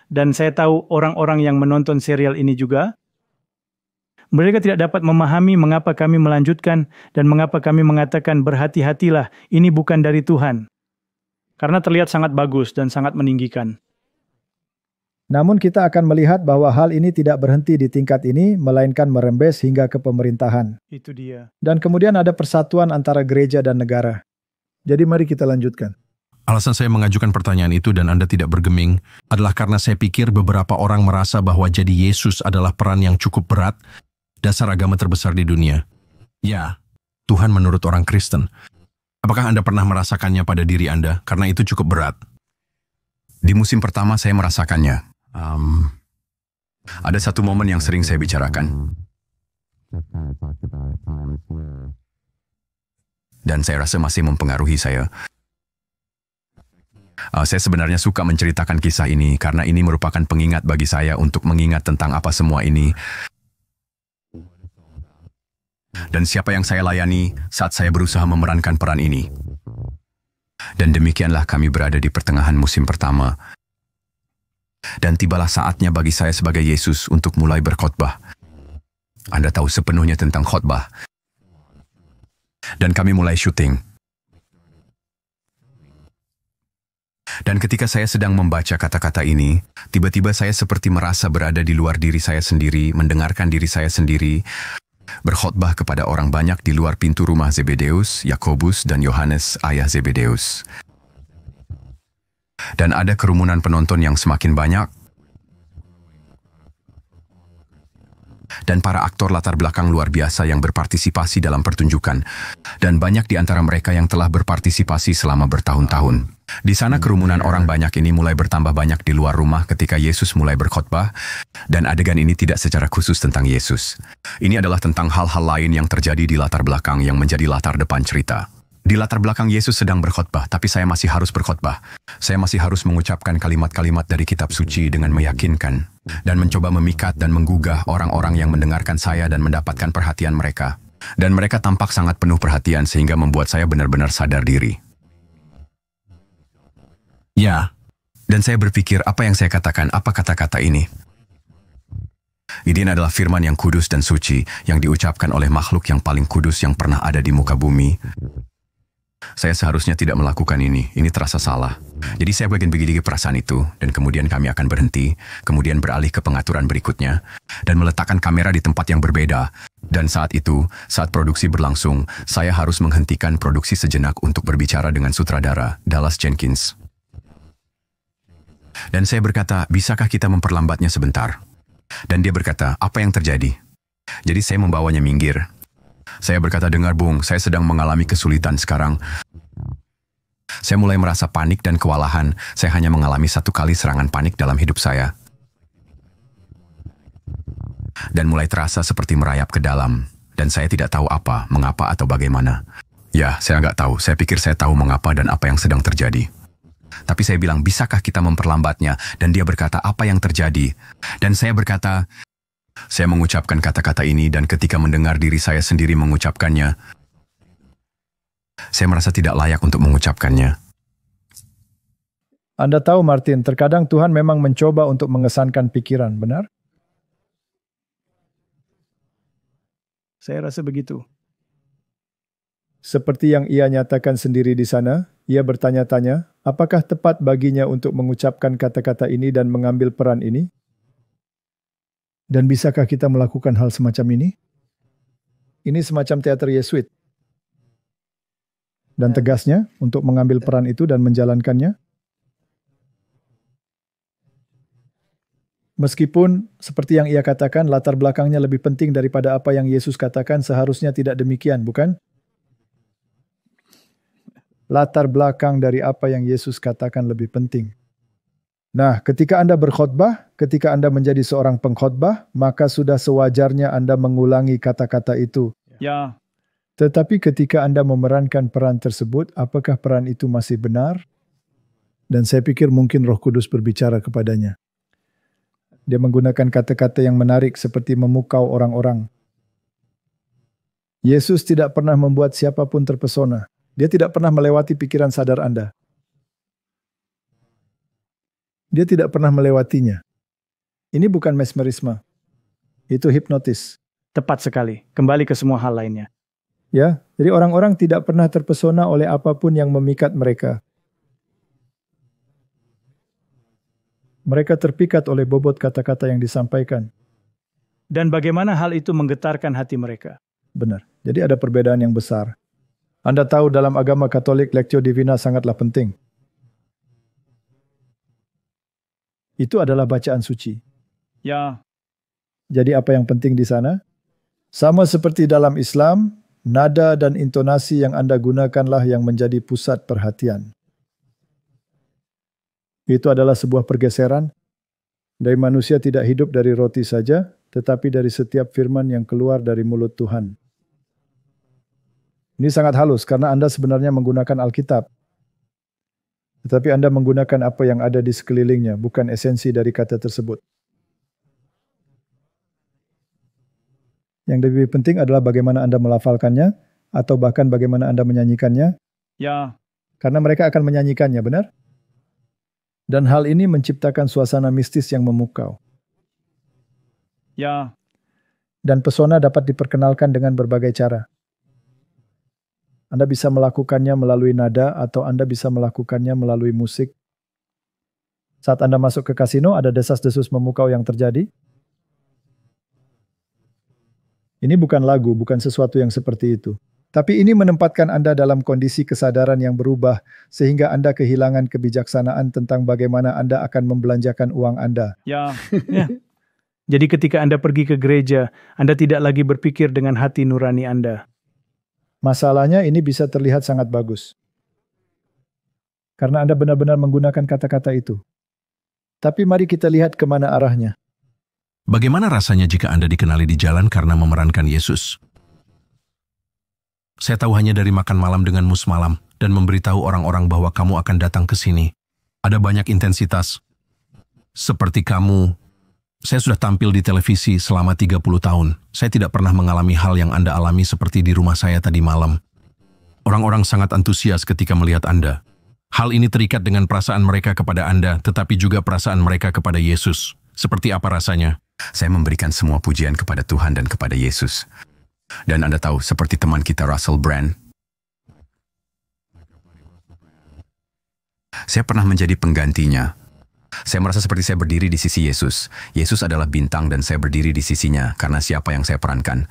dan saya tahu orang-orang yang menonton serial ini juga, mereka tidak dapat memahami mengapa kami melanjutkan dan mengapa kami mengatakan berhati-hatilah, ini bukan dari Tuhan. Karena terlihat sangat bagus dan sangat meninggikan. Namun kita akan melihat bahwa hal ini tidak berhenti di tingkat ini, melainkan merembes hingga ke pemerintahan. Itu dia. Dan kemudian ada persatuan antara gereja dan negara. Jadi mari kita lanjutkan. Alasan saya mengajukan pertanyaan itu dan Anda tidak bergeming adalah karena saya pikir beberapa orang merasa bahwa jadi Yesus adalah peran yang cukup berat, dasar agama terbesar di dunia. Ya, Tuhan menurut orang Kristen. Apakah Anda pernah merasakannya pada diri Anda? Karena itu cukup berat. Di musim pertama saya merasakannya. Ada satu momen yang sering saya bicarakan. Dan saya rasa masih mempengaruhi saya. Saya sebenarnya suka menceritakan kisah ini karena ini merupakan pengingat bagi saya untuk mengingat tentang apa semua ini. Dan siapa yang saya layani saat saya berusaha memerankan peran ini. Dan demikianlah kami berada di pertengahan musim pertama. Dan tibalah saatnya bagi saya sebagai Yesus untuk mulai berkhotbah. Anda tahu sepenuhnya tentang khotbah. Dan kami mulai syuting. Dan ketika saya sedang membaca kata-kata ini, tiba-tiba saya seperti merasa berada di luar diri saya sendiri, mendengarkan diri saya sendiri, berkhotbah kepada orang banyak di luar pintu rumah Zebedeus, Yakobus, dan Yohanes, ayah Zebedeus. Dan ada kerumunan penonton yang semakin banyak. Dan para aktor latar belakang luar biasa yang berpartisipasi dalam pertunjukan. Dan banyak di antara mereka yang telah berpartisipasi selama bertahun-tahun. Di sana kerumunan orang banyak ini mulai bertambah banyak di luar rumah ketika Yesus mulai berkhotbah. Dan adegan ini tidak secara khusus tentang Yesus. Ini adalah tentang hal-hal lain yang terjadi di latar belakang yang menjadi latar depan cerita. Di latar belakang Yesus sedang berkhotbah, tapi saya masih harus berkhotbah. Saya masih harus mengucapkan kalimat-kalimat dari kitab suci dengan meyakinkan dan mencoba memikat dan menggugah orang-orang yang mendengarkan saya dan mendapatkan perhatian mereka. Dan mereka tampak sangat penuh perhatian sehingga membuat saya benar-benar sadar diri. Ya, dan saya berpikir apa yang saya katakan, apa kata-kata ini? Ini adalah firman yang kudus dan suci yang diucapkan oleh makhluk yang paling kudus yang pernah ada di muka bumi. Saya seharusnya tidak melakukan ini terasa salah. Jadi saya bagian begini perasaan itu, dan kemudian kami akan berhenti, kemudian beralih ke pengaturan berikutnya, dan meletakkan kamera di tempat yang berbeda. Dan saat itu, saat produksi berlangsung, saya harus menghentikan produksi sejenak untuk berbicara dengan sutradara, Dallas Jenkins. Dan saya berkata, bisakah kita memperlambatnya sebentar? Dan dia berkata, apa yang terjadi? Jadi saya membawanya minggir. Saya berkata, dengar Bung, saya sedang mengalami kesulitan sekarang. Saya mulai merasa panik dan kewalahan. Saya hanya mengalami 1 kali serangan panik dalam hidup saya. dan mulai terasa seperti merayap ke dalam. Dan saya tidak tahu apa, mengapa atau bagaimana. Ya, saya nggak tahu. Saya pikir saya tahu mengapa dan apa yang sedang terjadi. Tapi saya bilang, bisakah kita memperlambatnya? Dan dia berkata, apa yang terjadi? Dan saya berkata, saya mengucapkan kata-kata ini dan ketika mendengar diri saya sendiri mengucapkannya, saya merasa tidak layak untuk mengucapkannya. Anda tahu, Martin, terkadang Tuhan memang mencoba untuk mengesankan pikiran, benar? Saya rasa begitu. Seperti yang ia nyatakan sendiri di sana, ia bertanya-tanya, apakah tepat baginya untuk mengucapkan kata-kata ini dan mengambil peran ini? Dan bisakah kita melakukan hal semacam ini? Ini semacam teater Yesuit. Dan tegasnya, untuk mengambil peran itu dan menjalankannya, meskipun seperti yang ia katakan, latar belakangnya lebih penting daripada apa yang Yesus katakan, seharusnya tidak demikian, bukan? Latar belakang dari apa yang Yesus katakan lebih penting. Nah, ketika Anda berkhotbah, ketika Anda menjadi seorang pengkhotbah, maka sudah sewajarnya Anda mengulangi kata-kata itu. Ya. Tetapi ketika Anda memerankan peran tersebut, apakah peran itu masih benar? Dan saya pikir mungkin Roh Kudus berbicara kepadanya. Dia menggunakan kata-kata yang menarik seperti memukau orang-orang. Yesus tidak pernah membuat siapapun terpesona. Dia tidak pernah melewati pikiran sadar Anda. Dia tidak pernah melewatinya. Ini bukan mesmerisme. Itu hipnotis. Tepat sekali. Kembali ke semua hal lainnya. Ya, jadi orang-orang tidak pernah terpesona oleh apapun yang memikat mereka. Mereka terpikat oleh bobot kata-kata yang disampaikan. Dan bagaimana hal itu menggetarkan hati mereka? Benar. Jadi ada perbedaan yang besar. Anda tahu dalam agama Katolik, Lectio Divina sangatlah penting. Itu adalah bacaan suci. Ya. Jadi apa yang penting di sana? Sama seperti dalam Islam, nada dan intonasi yang Anda gunakanlah yang menjadi pusat perhatian. Itu adalah sebuah pergeseran dari manusia tidak hidup dari roti saja, tetapi dari setiap firman yang keluar dari mulut Tuhan. Ini sangat halus karena Anda sebenarnya menggunakan Alkitab. Tetapi Anda menggunakan apa yang ada di sekelilingnya, bukan esensi dari kata tersebut. Yang lebih penting adalah bagaimana Anda melafalkannya, atau bahkan bagaimana Anda menyanyikannya. Ya. Karena mereka akan menyanyikannya, benar? Dan hal ini menciptakan suasana mistis yang memukau. Ya. Dan pesona dapat diperkenalkan dengan berbagai cara. Anda bisa melakukannya melalui nada atau Anda bisa melakukannya melalui musik. Saat Anda masuk ke kasino, ada desas-desus memukau yang terjadi. Ini bukan lagu, bukan sesuatu yang seperti itu. Tapi ini menempatkan Anda dalam kondisi kesadaran yang berubah, sehingga Anda kehilangan kebijaksanaan tentang bagaimana Anda akan membelanjakan uang Anda. Ya. Ya. Jadi ketika Anda pergi ke gereja, Anda tidak lagi berpikir dengan hati nurani Anda. Masalahnya ini bisa terlihat sangat bagus. Karena Anda benar-benar menggunakan kata-kata itu. Tapi mari kita lihat kemana arahnya. Bagaimana rasanya jika Anda dikenali di jalan karena memerankan Yesus? Saya tahu hanya dari makan malam denganmu semalam dan memberitahu orang-orang bahwa kamu akan datang ke sini. Ada banyak intensitas. Seperti kamu, saya sudah tampil di televisi selama 30 tahun. Saya tidak pernah mengalami hal yang Anda alami seperti di rumah saya tadi malam. Orang-orang sangat antusias ketika melihat Anda. Hal ini terikat dengan perasaan mereka kepada Anda, tetapi juga perasaan mereka kepada Yesus. Seperti apa rasanya? Saya memberikan semua pujian kepada Tuhan dan kepada Yesus. Dan Anda tahu, seperti teman kita Russell Brand, saya pernah menjadi penggantinya. Saya merasa seperti saya berdiri di sisi Yesus. Yesus adalah bintang dan saya berdiri di sisinya karena siapa yang saya perankan.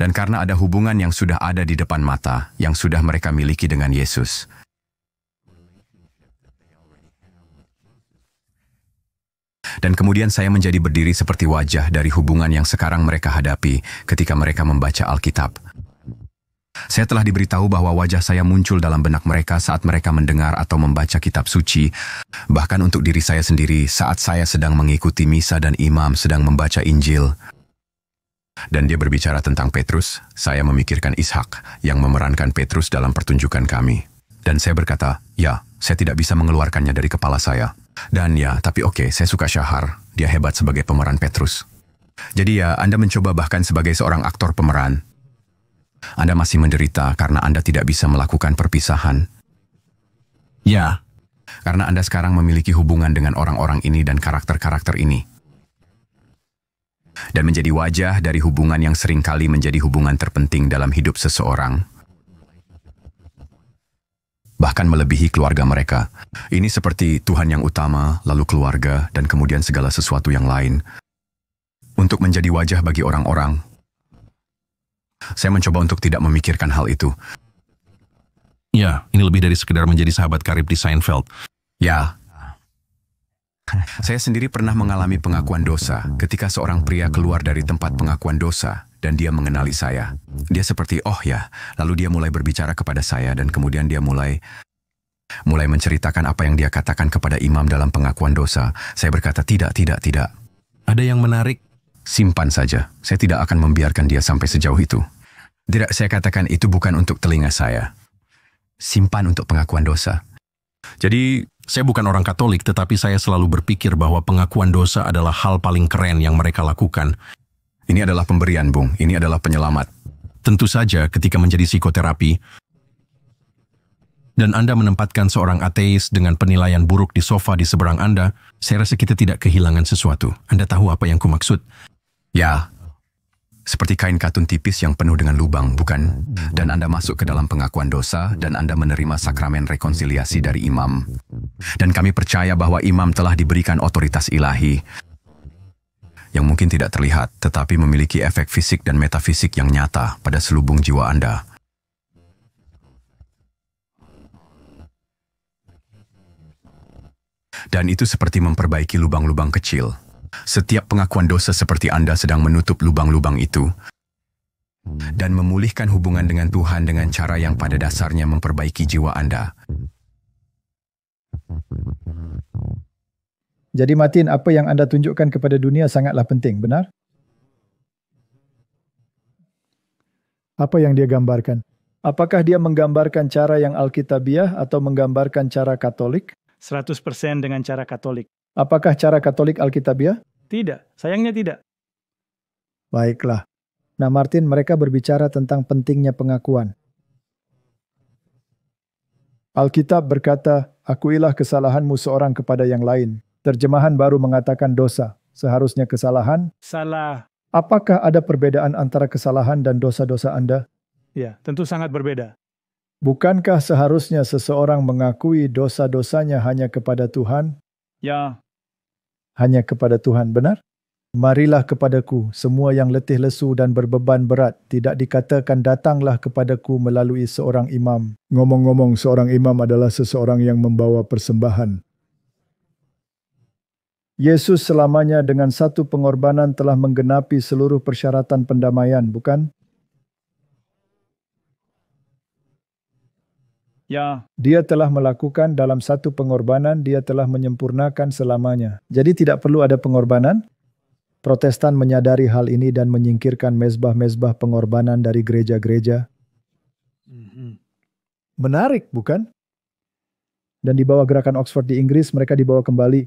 Dan karena ada hubungan yang sudah ada di depan mata, yang sudah mereka miliki dengan Yesus. Dan kemudian saya menjadi berdiri seperti wajah dari hubungan yang sekarang mereka hadapi ketika mereka membaca Alkitab. Saya telah diberitahu bahwa wajah saya muncul dalam benak mereka saat mereka mendengar atau membaca kitab suci, bahkan untuk diri saya sendiri saat saya sedang mengikuti misa dan imam sedang membaca Injil. Dan dia berbicara tentang Petrus, saya memikirkan Ishak yang memerankan Petrus dalam pertunjukan kami. Dan saya berkata, ya, saya tidak bisa mengeluarkannya dari kepala saya. Dan ya, tapi oke, saya suka Syahar, dia hebat sebagai pemeran Petrus. Jadi ya, Anda mencoba bahkan sebagai seorang aktor pemeran. Anda masih menderita karena Anda tidak bisa melakukan perpisahan. Ya, Karena Anda sekarang memiliki hubungan dengan orang-orang ini dan karakter-karakter ini. Dan menjadi wajah dari hubungan yang seringkali menjadi hubungan terpenting dalam hidup seseorang. Bahkan melebihi keluarga mereka. Ini seperti Tuhan yang utama, lalu keluarga, dan kemudian segala sesuatu yang lain. Untuk menjadi wajah bagi orang-orang. Saya mencoba untuk tidak memikirkan hal itu. ya, ini lebih dari sekedar menjadi sahabat karib di Seinfeld. Ya. Saya sendiri pernah mengalami pengakuan dosa ketika seorang pria keluar dari tempat pengakuan dosa dan dia mengenali saya. Dia seperti, oh ya, lalu dia mulai berbicara kepada saya dan kemudian dia mulai menceritakan apa yang dia katakan kepada imam dalam pengakuan dosa. Saya berkata, tidak. Ada yang menarik. Simpan saja, saya tidak akan membiarkan dia sampai sejauh itu. Tidak, saya katakan itu bukan untuk telinga saya. Simpan untuk pengakuan dosa. Jadi, saya bukan orang Katolik, tetapi saya selalu berpikir bahwa pengakuan dosa adalah hal paling keren yang mereka lakukan. Ini adalah pemberian, Bung. Ini adalah penyelamat. Tentu saja ketika menjadi psikoterapi, dan Anda menempatkan seorang ateis dengan penilaian buruk di sofa di seberang Anda, saya rasa kita tidak kehilangan sesuatu. Anda tahu apa yang kumaksud? Ya, seperti kain katun tipis yang penuh dengan lubang, bukan? Dan Anda masuk ke dalam pengakuan dosa dan Anda menerima sakramen rekonsiliasi dari imam. Dan kami percaya bahwa imam telah diberikan otoritas ilahi yang mungkin tidak terlihat, tetapi memiliki efek fisik dan metafisik yang nyata pada selubung jiwa Anda. Dan itu seperti memperbaiki lubang-lubang kecil. Setiap pengakuan dosa seperti Anda sedang menutup lubang-lubang itu dan memulihkan hubungan dengan Tuhan dengan cara yang pada dasarnya memperbaiki jiwa Anda. Jadi Martin, apa yang Anda tunjukkan kepada dunia sangatlah penting, benar? Apa yang dia gambarkan? Apakah dia menggambarkan cara yang Alkitabiah atau menggambarkan cara Katolik? 100% dengan cara Katolik. Apakah cara Katolik Alkitabiah? Tidak, sayangnya tidak. Baiklah. Nah Martin, mereka berbicara tentang pentingnya pengakuan. Alkitab berkata, akuilah kesalahanmu seorang kepada yang lain. Terjemahan baru mengatakan dosa. Seharusnya kesalahan. Salah. Apakah ada perbedaan antara kesalahan dan dosa-dosa Anda? Ya, tentu sangat berbeda. Bukankah seharusnya seseorang mengakui dosa-dosanya hanya kepada Tuhan? Ya. Hanya kepada Tuhan, benar? Marilah kepadaku, semua yang letih lesu dan berbeban berat. Tidak dikatakan datanglah kepadaku melalui seorang imam. Ngomong-ngomong, seorang imam adalah seseorang yang membawa persembahan. Yesus selamanya dengan satu pengorbanan telah menggenapi seluruh persyaratan pendamaian, bukan? Ya. Dia telah melakukan dalam satu pengorbanan, dia telah menyempurnakan selamanya. Jadi tidak perlu ada pengorbanan? Protestan menyadari hal ini dan menyingkirkan mezbah-mezbah pengorbanan dari gereja-gereja. Menarik, bukan? Dan di bawah gerakan Oxford di Inggris, mereka dibawa kembali.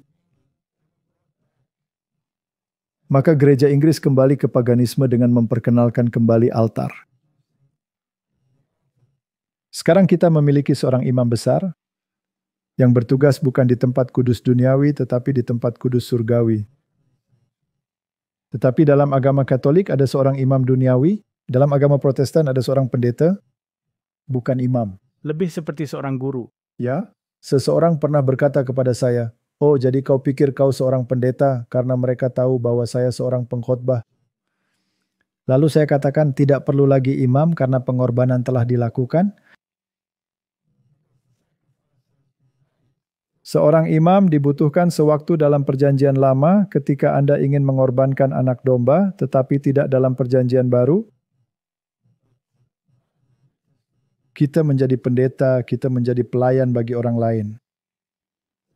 Maka gereja Inggris kembali ke paganisme dengan memperkenalkan kembali altar. Sekarang kita memiliki seorang imam besar yang bertugas bukan di tempat kudus duniawi tetapi di tempat kudus surgawi. Tetapi dalam agama Katolik ada seorang imam duniawi, dalam agama Protestan ada seorang pendeta, bukan imam. Lebih seperti seorang guru. Ya, seseorang pernah berkata kepada saya, oh jadi kau pikir kau seorang pendeta karena mereka tahu bahwa saya seorang pengkhotbah. Lalu saya katakan tidak perlu lagi imam karena pengorbanan telah dilakukan. Seorang imam dibutuhkan sewaktu dalam perjanjian lama ketika Anda ingin mengorbankan anak domba, tetapi tidak dalam perjanjian baru. kita menjadi pendeta, kita menjadi pelayan bagi orang lain.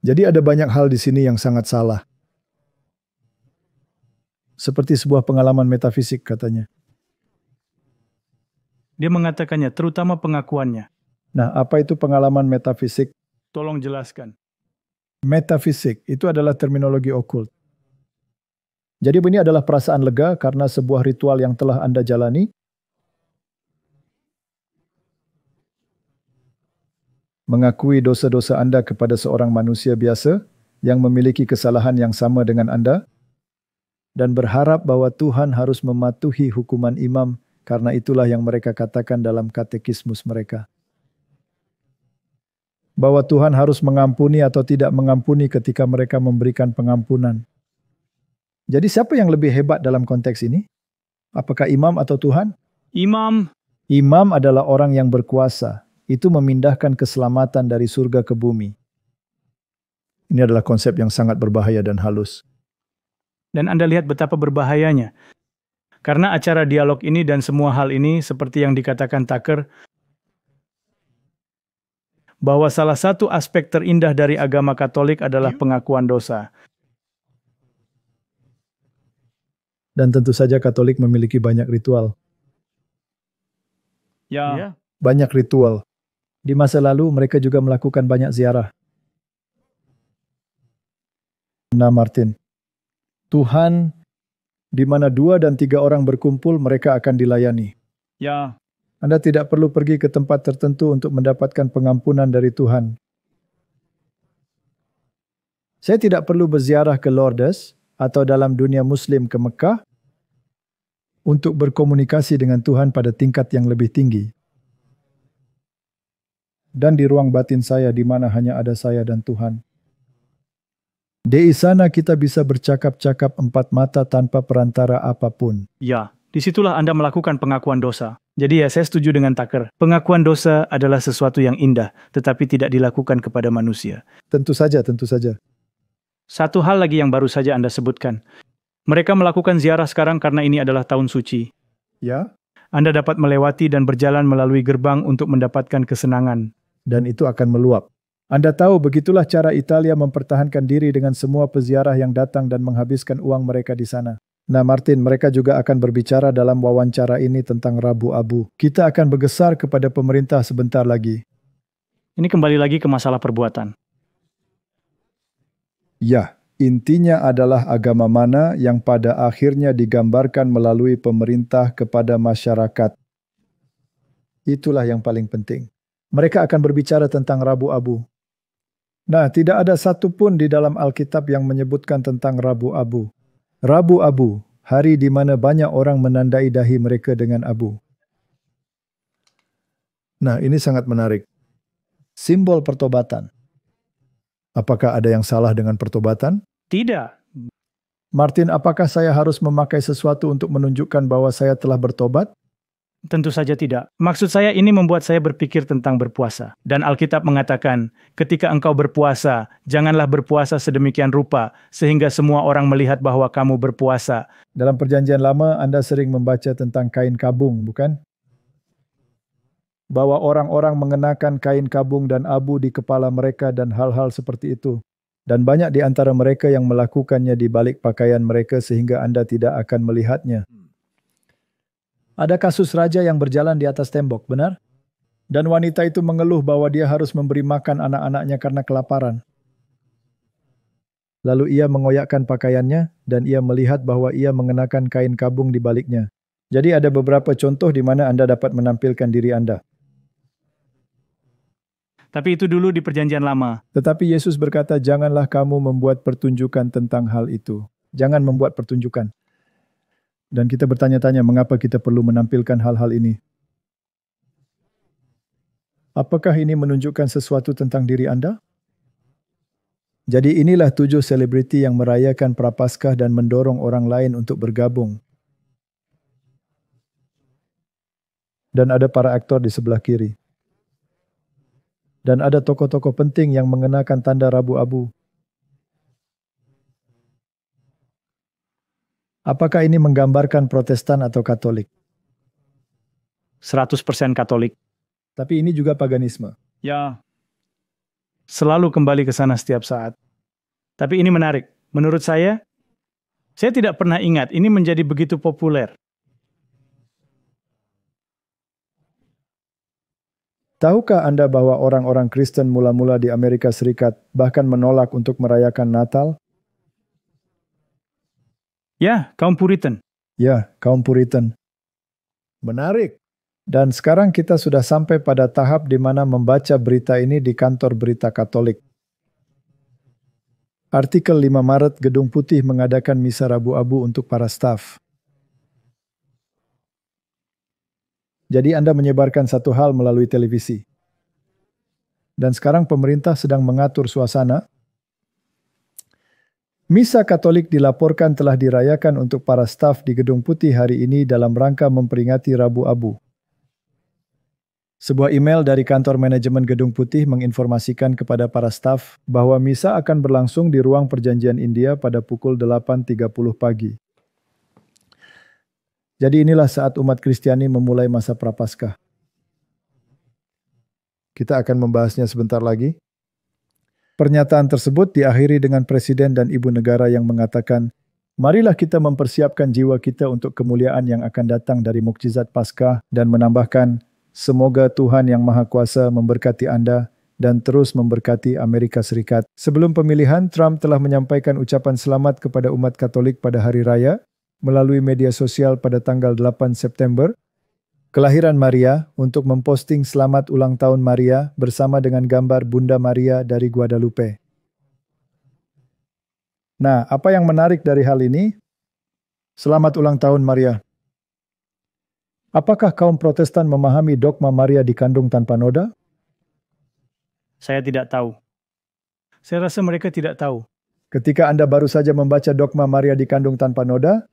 Jadi ada banyak hal di sini yang sangat salah. Seperti sebuah pengalaman metafisik katanya. Dia mengatakannya, terutama pengakuannya. Nah, apa itu pengalaman metafisik? Tolong jelaskan. Metafisik itu adalah terminologi okult. Jadi ini adalah perasaan lega karena sebuah ritual yang telah Anda jalani. Mengakui dosa-dosa Anda kepada seorang manusia biasa yang memiliki kesalahan yang sama dengan Anda dan berharap bahwa Tuhan harus mematuhi hukuman imam karena itulah yang mereka katakan dalam katekismus mereka. Bahwa Tuhan harus mengampuni atau tidak mengampuni ketika mereka memberikan pengampunan. Jadi siapa yang lebih hebat dalam konteks ini? Apakah imam atau Tuhan? Imam. Imam adalah orang yang berkuasa. Itu memindahkan keselamatan dari surga ke bumi. Ini adalah konsep yang sangat berbahaya dan halus. Dan Anda lihat betapa berbahayanya. Karena acara dialog ini dan semua hal ini seperti yang dikatakan Tucker, bahwa salah satu aspek terindah dari agama Katolik adalah pengakuan dosa. Dan tentu saja Katolik memiliki banyak ritual. Ya. Banyak ritual. Di masa lalu mereka juga melakukan banyak ziarah. Nah Martin, Tuhan, di mana 2 dan 3 orang berkumpul, mereka akan dilayani. Ya. Anda tidak perlu pergi ke tempat tertentu untuk mendapatkan pengampunan dari Tuhan. Saya tidak perlu berziarah ke Lourdes atau dalam dunia Muslim ke Mekah untuk berkomunikasi dengan Tuhan pada tingkat yang lebih tinggi. Dan di ruang batin saya di mana hanya ada saya dan Tuhan. Di sana kita bisa bercakap-cakap 4 mata tanpa perantara apapun. Ya, disitulah Anda melakukan pengakuan dosa. Jadi ya, saya setuju dengan Tucker. Pengakuan dosa adalah sesuatu yang indah, tetapi tidak dilakukan kepada manusia. Tentu saja, tentu saja. Satu hal lagi yang baru saja Anda sebutkan. Mereka melakukan ziarah sekarang karena ini adalah tahun suci. Ya. Anda dapat melewati dan berjalan melalui gerbang untuk mendapatkan kesenangan. Dan itu akan meluap. Anda tahu begitulah cara Italia mempertahankan diri dengan semua peziarah yang datang dan menghabiskan uang mereka di sana. Nah Martin, mereka juga akan berbicara dalam wawancara ini tentang Rabu Abu. Kita akan bergeser kepada pemerintah sebentar lagi. Ini kembali lagi ke masalah perbuatan. Ya, intinya adalah agama mana yang pada akhirnya digambarkan melalui pemerintah kepada masyarakat. Itulah yang paling penting. Mereka akan berbicara tentang Rabu Abu. Nah, tidak ada satu pun di dalam Alkitab yang menyebutkan tentang Rabu Abu. Rabu Abu, hari di mana banyak orang menandai dahi mereka dengan abu. Nah, ini sangat menarik. Simbol pertobatan. Apakah ada yang salah dengan pertobatan? Tidak. Martin, apakah saya harus memakai sesuatu untuk menunjukkan bahwa saya telah bertobat? Tentu saja tidak. Maksud saya ini membuat saya berpikir tentang berpuasa. Dan Alkitab mengatakan, ketika engkau berpuasa, janganlah berpuasa sedemikian rupa, sehingga semua orang melihat bahwa kamu berpuasa. Dalam perjanjian lama, Anda sering membaca tentang kain kabung, bukan? Bahwa orang-orang mengenakan kain kabung dan abu di kepala mereka dan hal-hal seperti itu. Dan banyak di antara mereka yang melakukannya di balik pakaian mereka sehingga Anda tidak akan melihatnya. Ada kasus raja yang berjalan di atas tembok, benar? Dan wanita itu mengeluh bahwa dia harus memberi makan anak-anaknya karena kelaparan. Lalu ia mengoyakkan pakaiannya dan ia melihat bahwa ia mengenakan kain kabung di baliknya. Jadi ada beberapa contoh di mana Anda dapat menampilkan diri Anda. Tapi itu dulu di perjanjian lama. Tetapi Yesus berkata, janganlah kamu membuat pertunjukan tentang hal itu. Jangan membuat pertunjukan. Dan kita bertanya-tanya mengapa kita perlu menampilkan hal-hal ini. Apakah ini menunjukkan sesuatu tentang diri Anda? Jadi inilah 7 selebriti yang merayakan Prapaskah dan mendorong orang lain untuk bergabung. Dan ada para aktor di sebelah kiri. Dan ada tokoh-tokoh penting yang mengenakan tanda Rabu Abu. Apakah ini menggambarkan Protestan atau Katolik? 100% Katolik. Tapi ini juga paganisme. Ya, selalu kembali ke sana setiap saat. Tapi ini menarik. Menurut saya tidak pernah ingat ini menjadi begitu populer. Tahukah Anda bahwa orang-orang Kristen mula-mula di Amerika Serikat bahkan menolak untuk merayakan Natal? Ya, kaum Puritan. Ya, kaum Puritan. Menarik. Dan sekarang kita sudah sampai pada tahap di mana membaca berita ini di kantor berita Katolik. Artikel 5 Maret, Gedung Putih mengadakan misa Rabu-Abu untuk para staf. Jadi Anda menyebarkan satu hal melalui televisi. Dan sekarang pemerintah sedang mengatur suasana. Misa Katolik dilaporkan telah dirayakan untuk para staf di Gedung Putih hari ini dalam rangka memperingati Rabu-Abu. Sebuah email dari kantor manajemen Gedung Putih menginformasikan kepada para staf bahwa misa akan berlangsung di ruang perjanjian India pada pukul 8.30 pagi. Jadi inilah saat umat Kristiani memulai masa Prapaskah. Kita akan membahasnya sebentar lagi. Pernyataan tersebut diakhiri dengan Presiden dan Ibu Negara yang mengatakan, marilah kita mempersiapkan jiwa kita untuk kemuliaan yang akan datang dari mukjizat Paskah dan menambahkan, semoga Tuhan yang Maha Kuasa memberkati Anda dan terus memberkati Amerika Serikat. Sebelum pemilihan, Trump telah menyampaikan ucapan selamat kepada umat Katolik pada Hari Raya melalui media sosial pada tanggal 8 September, kelahiran Maria, untuk memposting selamat ulang tahun Maria bersama dengan gambar Bunda Maria dari Guadalupe. Nah, apa yang menarik dari hal ini? Selamat ulang tahun Maria. Apakah kaum Protestan memahami dogma Maria dikandung tanpa noda? Saya tidak tahu. Saya rasa mereka tidak tahu. Ketika Anda baru saja membaca dogma Maria dikandung tanpa noda,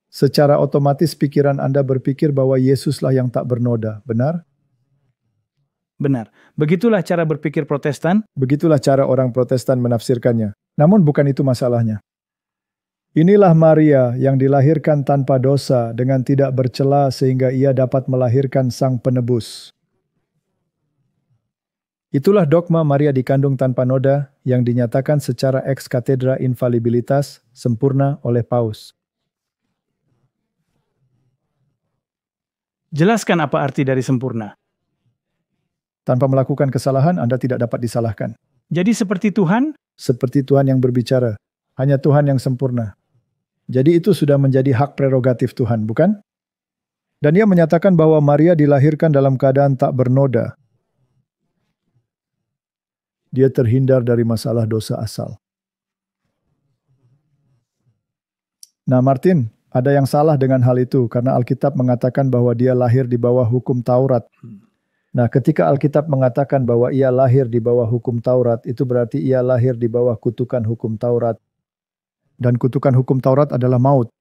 secara otomatis pikiran Anda berpikir bahwa Yesuslah yang tak bernoda, benar? Benar. Begitulah cara berpikir Protestan. Begitulah cara orang Protestan menafsirkannya. Namun bukan itu masalahnya. Inilah Maria yang dilahirkan tanpa dosa dengan tidak bercela sehingga ia dapat melahirkan Sang Penebus. Itulah dogma Maria dikandung tanpa noda yang dinyatakan secara ex cathedra infalibilitas sempurna oleh Paus. Jelaskan apa arti dari sempurna. Tanpa melakukan kesalahan, Anda tidak dapat disalahkan. Jadi seperti Tuhan? Seperti Tuhan yang berbicara. Hanya Tuhan yang sempurna. Jadi itu sudah menjadi hak prerogatif Tuhan, bukan? Dan ia menyatakan bahwa Maria dilahirkan dalam keadaan tak bernoda. Dia terhindar dari masalah dosa asal. Nah, Martin, ada yang salah dengan hal itu karena Alkitab mengatakan bahwa dia lahir di bawah hukum Taurat. Nah, ketika Alkitab mengatakan bahwa ia lahir di bawah hukum Taurat, itu berarti ia lahir di bawah kutukan hukum Taurat. Dan kutukan hukum Taurat adalah maut.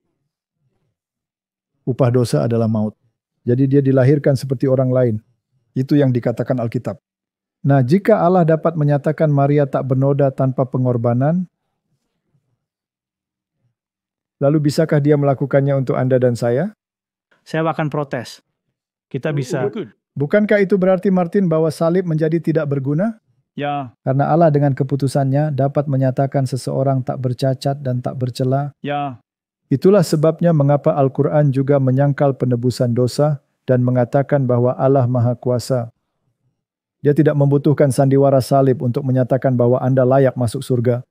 Upah dosa adalah maut. Jadi dia dilahirkan seperti orang lain. Itu yang dikatakan Alkitab. Nah, jika Allah dapat menyatakan Maria tak bernoda tanpa pengorbanan, lalu bisakah dia melakukannya untuk Anda dan saya? Saya akan protes. Kita bisa. Bukankah itu berarti, Martin, bahwa salib menjadi tidak berguna? Ya. Karena Allah dengan keputusannya dapat menyatakan seseorang tak bercacat dan tak bercela. Ya. Itulah sebabnya mengapa Al-Quran juga menyangkal penebusan dosa dan mengatakan bahwa Allah Maha Kuasa. Dia tidak membutuhkan sandiwara salib untuk menyatakan bahwa Anda layak masuk surga.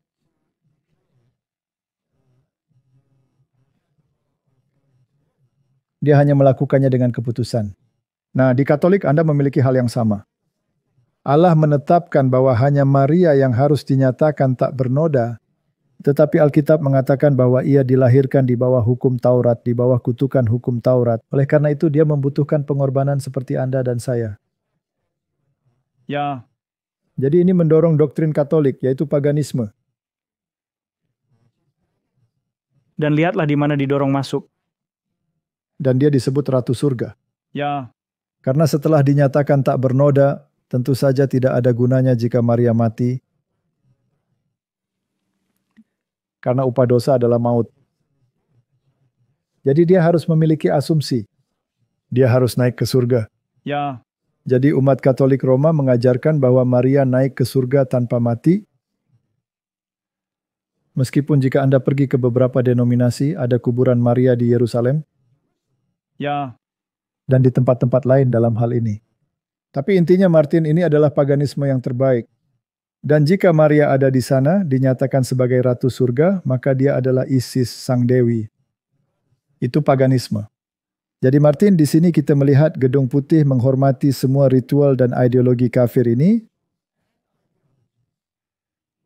Dia hanya melakukannya dengan keputusan. Nah, di Katolik Anda memiliki hal yang sama. Allah menetapkan bahwa hanya Maria yang harus dinyatakan tak bernoda, tetapi Alkitab mengatakan bahwa ia dilahirkan di bawah hukum Taurat, di bawah kutukan hukum Taurat. Oleh karena itu dia membutuhkan pengorbanan seperti Anda dan saya. Ya. Jadi ini mendorong doktrin Katolik, yaitu paganisme. Dan lihatlah di mana didorong masuk. Dan dia disebut Ratu Surga. Ya. Karena setelah dinyatakan tak bernoda, tentu saja tidak ada gunanya jika Maria mati. Karena upah dosa adalah maut. Jadi dia harus memiliki asumsi. Dia harus naik ke surga. Ya, Jadi umat Katolik Roma mengajarkan bahwa Maria naik ke surga tanpa mati. Meskipun jika Anda pergi ke beberapa denominasi, ada kuburan Maria di Yerusalem ya, dan di tempat-tempat lain dalam hal ini. Tapi intinya Martin ini adalah paganisme yang terbaik. Dan jika Maria ada di sana, dinyatakan sebagai Ratu Surga, maka dia adalah Isis Sang Dewi. Itu paganisme. Jadi Martin, di sini kita melihat Gedung Putih menghormati semua ritual dan ideologi kafir ini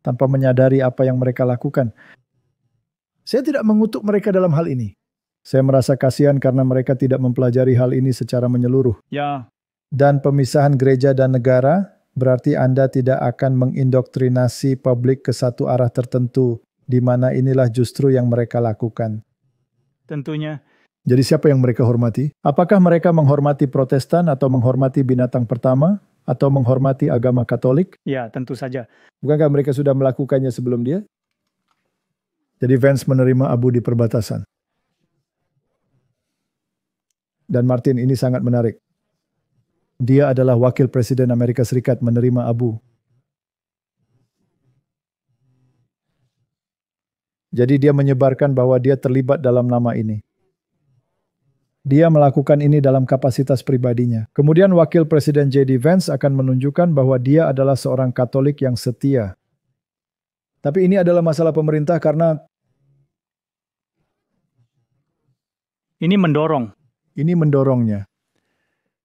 tanpa menyadari apa yang mereka lakukan. Saya tidak mengutuk mereka dalam hal ini. Saya merasa kasihan karena mereka tidak mempelajari hal ini secara menyeluruh. ya, Dan pemisahan gereja dan negara berarti Anda tidak akan mengindoktrinasi publik ke satu arah tertentu, di mana inilah justru yang mereka lakukan. tentunya. Jadi siapa yang mereka hormati? Apakah mereka menghormati Protestan atau menghormati binatang pertama atau menghormati agama Katolik? Ya, tentu saja. Bukankah mereka sudah melakukannya sebelum dia? Jadi Vance menerima abu di perbatasan. Dan Martin, ini sangat menarik. Dia adalah wakil presiden Amerika Serikat menerima abu. Jadi dia menyebarkan bahwa dia terlibat dalam nama ini. Dia melakukan ini dalam kapasitas pribadinya. Kemudian wakil presiden J.D. Vance akan menunjukkan bahwa dia adalah seorang Katolik yang setia. Tapi ini adalah masalah pemerintah karena Ini mendorong. ini mendorongnya.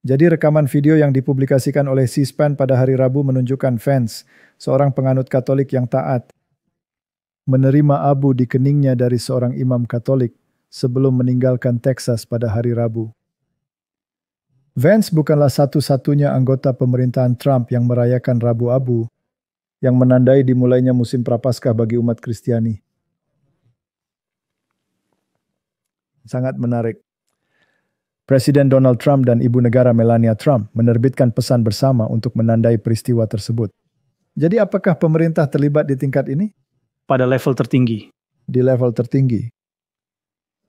Jadi rekaman video yang dipublikasikan oleh C-SPAN pada hari Rabu menunjukkan Vance, seorang penganut Katolik yang taat, menerima abu di keningnya dari seorang imam Katolik sebelum meninggalkan Texas pada hari Rabu. Vance bukanlah satu-satunya anggota pemerintahan Trump yang merayakan Rabu Abu, yang menandai dimulainya musim Prapaskah bagi umat Kristiani. Sangat menarik. Presiden Donald Trump dan Ibu Negara Melania Trump menerbitkan pesan bersama untuk menandai peristiwa tersebut. Jadi apakah pemerintah terlibat di tingkat ini? Pada level tertinggi. Di level tertinggi.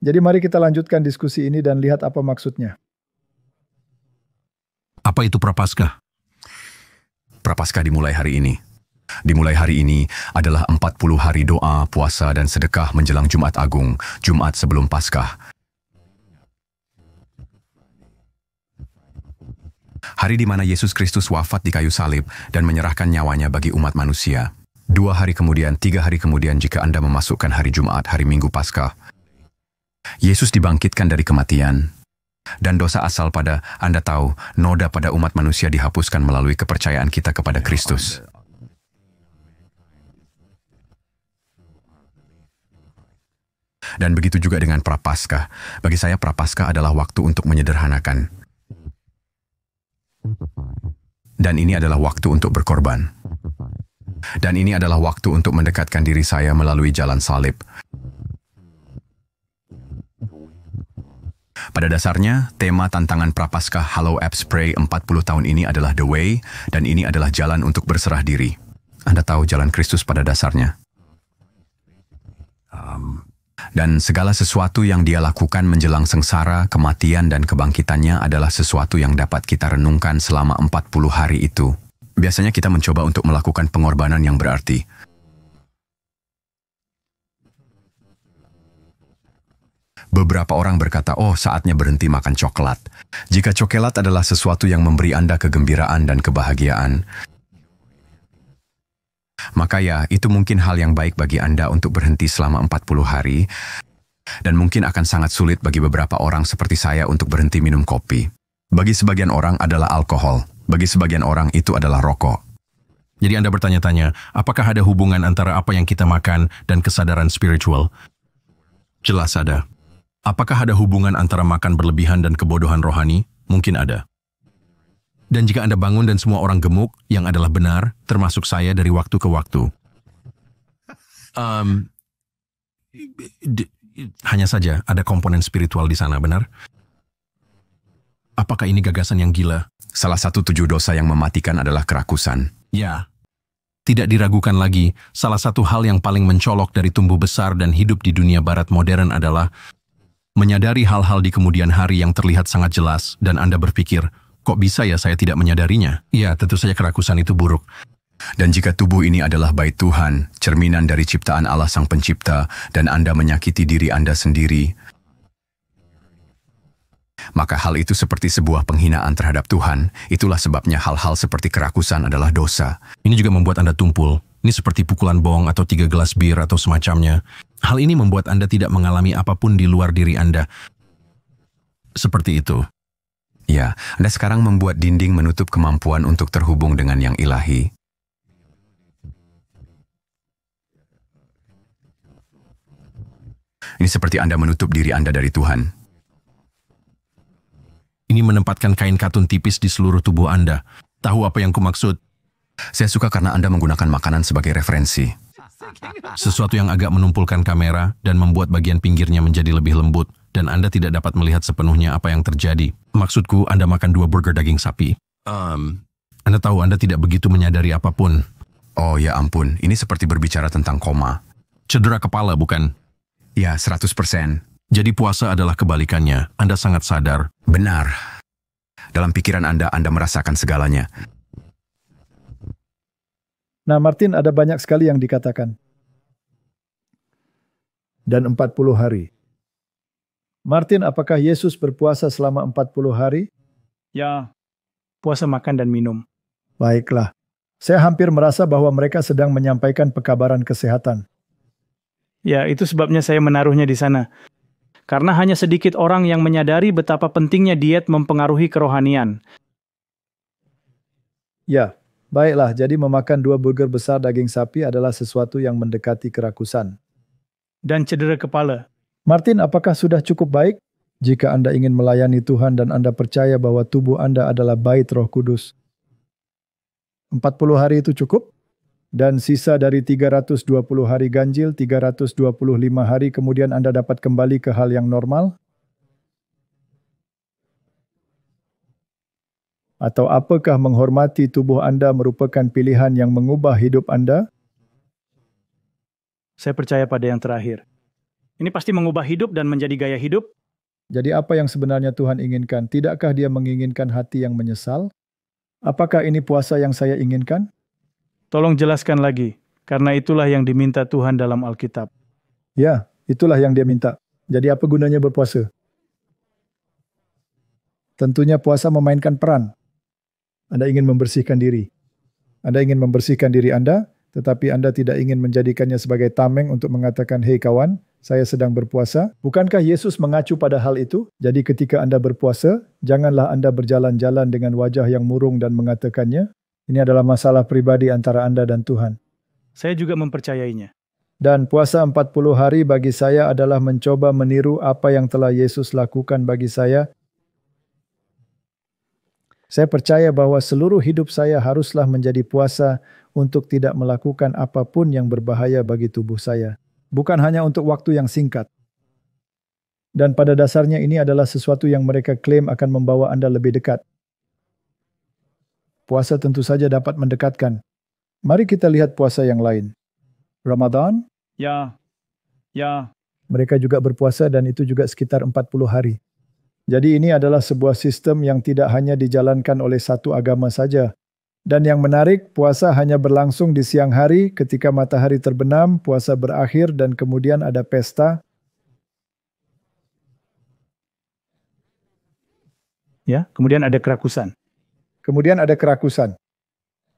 Jadi mari kita lanjutkan diskusi ini dan lihat apa maksudnya. Apa itu Prapaskah? Prapaskah dimulai hari ini. Dimulai hari ini adalah 40 hari doa, puasa, dan sedekah menjelang Jumat Agung, Jumat sebelum Paskah. Hari di mana Yesus Kristus wafat di kayu salib dan menyerahkan nyawanya bagi umat manusia. 2 hari kemudian, 3 hari kemudian jika Anda memasukkan hari Jumat, hari Minggu Paskah, Yesus dibangkitkan dari kematian. Dan dosa asal pada, Anda tahu, noda pada umat manusia dihapuskan melalui kepercayaan kita kepada Kristus. Dan begitu juga dengan Prapaskah. Bagi saya Prapaskah adalah waktu untuk menyederhanakan. Dan ini adalah waktu untuk berkorban. Dan ini adalah waktu untuk mendekatkan diri saya melalui jalan salib. Pada dasarnya, tema tantangan Prapaskah Hallow Apps Pray 40 tahun ini adalah The Way, dan ini adalah jalan untuk berserah diri. Anda tahu jalan Kristus pada dasarnya. Dan segala sesuatu yang dia lakukan menjelang sengsara, kematian, dan kebangkitannya adalah sesuatu yang dapat kita renungkan selama 40 hari itu. Biasanya kita mencoba untuk melakukan pengorbanan yang berarti. Beberapa orang berkata, oh saatnya berhenti makan coklat. Jika coklat adalah sesuatu yang memberi Anda kegembiraan dan kebahagiaan, maka ya, itu mungkin hal yang baik bagi Anda untuk berhenti selama 40 hari, dan mungkin akan sangat sulit bagi beberapa orang seperti saya untuk berhenti minum kopi. Bagi sebagian orang adalah alkohol, bagi sebagian orang itu adalah rokok. Jadi Anda bertanya-tanya, apakah ada hubungan antara apa yang kita makan dan kesadaran spiritual? Jelas ada. Apakah ada hubungan antara makan berlebihan dan kebodohan rohani? Mungkin ada. Dan jika Anda bangun dan semua orang gemuk, yang adalah benar, termasuk saya dari waktu ke waktu. Hanya saja ada komponen spiritual di sana, benar? Apakah ini gagasan yang gila? Salah satu 7 dosa yang mematikan adalah kerakusan. Ya. Tidak diragukan lagi, salah satu hal yang paling mencolok dari tumbuh besar dan hidup di dunia barat modern adalah Menyadari hal-hal di kemudian hari yang terlihat sangat jelas dan Anda berpikir, kok bisa ya saya tidak menyadarinya? Ya, tentu saja kerakusan itu buruk. Dan jika tubuh ini adalah bait Tuhan, cerminan dari ciptaan Allah Sang Pencipta, dan Anda menyakiti diri Anda sendiri, maka hal itu seperti sebuah penghinaan terhadap Tuhan. Itulah sebabnya hal-hal seperti kerakusan adalah dosa. Ini juga membuat Anda tumpul. Ini seperti pukulan bong atau 3 gelas bir atau semacamnya. Hal ini membuat Anda tidak mengalami apapun di luar diri Anda. Seperti itu. Ya, Anda sekarang membuat dinding menutup kemampuan untuk terhubung dengan yang ilahi. Ini seperti Anda menutup diri Anda dari Tuhan. Ini menempatkan kain katun tipis di seluruh tubuh Anda. Tahu apa yang kumaksud? Saya suka karena Anda menggunakan makanan sebagai referensi. Sesuatu yang agak menumpulkan kamera dan membuat bagian pinggirnya menjadi lebih lembut, dan Anda tidak dapat melihat sepenuhnya apa yang terjadi. Maksudku, Anda makan 2 burger daging sapi. Anda tahu Anda tidak begitu menyadari apapun. Oh ya ampun, ini seperti berbicara tentang koma. Cedera kepala, bukan? Ya, 100%. Jadi puasa adalah kebalikannya. Anda sangat sadar. Benar. Dalam pikiran Anda merasakan segalanya. Nah, Martin, ada banyak sekali yang dikatakan. Dan 40 hari. Martin, apakah Yesus berpuasa selama 40 hari? Ya, puasa makan dan minum. Baiklah. Saya hampir merasa bahwa mereka sedang menyampaikan pekabaran kesehatan. Ya, itu sebabnya saya menaruhnya di sana. Karena hanya sedikit orang yang menyadari betapa pentingnya diet mempengaruhi kerohanian. Ya, baiklah. Jadi memakan 2 burger besar daging sapi adalah sesuatu yang mendekati kerakusan. Dan cedera kepala. Martin, apakah sudah cukup baik? Jika Anda ingin melayani Tuhan dan Anda percaya bahwa tubuh Anda adalah bait Roh Kudus. 40 hari itu cukup? Dan sisa dari 320 hari ganjil, 325 hari kemudian Anda dapat kembali ke hal yang normal? Atau apakah menghormati tubuh Anda merupakan pilihan yang mengubah hidup Anda? Saya percaya pada yang terakhir. Ini pasti mengubah hidup dan menjadi gaya hidup. Jadi apa yang sebenarnya Tuhan inginkan? Tidakkah Dia menginginkan hati yang menyesal? Apakah ini puasa yang saya inginkan? Tolong jelaskan lagi, karena itulah yang diminta Tuhan dalam Alkitab. Ya, itulah yang Dia minta. Jadi apa gunanya berpuasa? Tentunya puasa memainkan peran. Anda ingin membersihkan diri. Anda ingin membersihkan diri Anda, tetapi Anda tidak ingin menjadikannya sebagai tameng untuk mengatakan, "Hei kawan, saya sedang berpuasa." Bukankah Yesus mengacu pada hal itu? Jadi ketika Anda berpuasa, janganlah Anda berjalan-jalan dengan wajah yang murung dan mengatakannya, ini adalah masalah pribadi antara Anda dan Tuhan. Saya juga mempercayainya. Dan puasa 40 hari bagi saya adalah mencoba meniru apa yang telah Yesus lakukan bagi saya. Saya percaya bahwa seluruh hidup saya haruslah menjadi puasa untuk tidak melakukan apapun yang berbahaya bagi tubuh saya. Bukan hanya untuk waktu yang singkat. Dan pada dasarnya ini adalah sesuatu yang mereka klaim akan membawa Anda lebih dekat. Puasa tentu saja dapat mendekatkan. Mari kita lihat puasa yang lain. Ramadan? Ya. Mereka juga berpuasa dan itu juga sekitar 40 hari. Jadi ini adalah sebuah sistem yang tidak hanya dijalankan oleh satu agama saja. Dan yang menarik, puasa hanya berlangsung di siang hari ketika matahari terbenam, puasa berakhir dan kemudian ada pesta. Ya, kemudian ada kerakusan.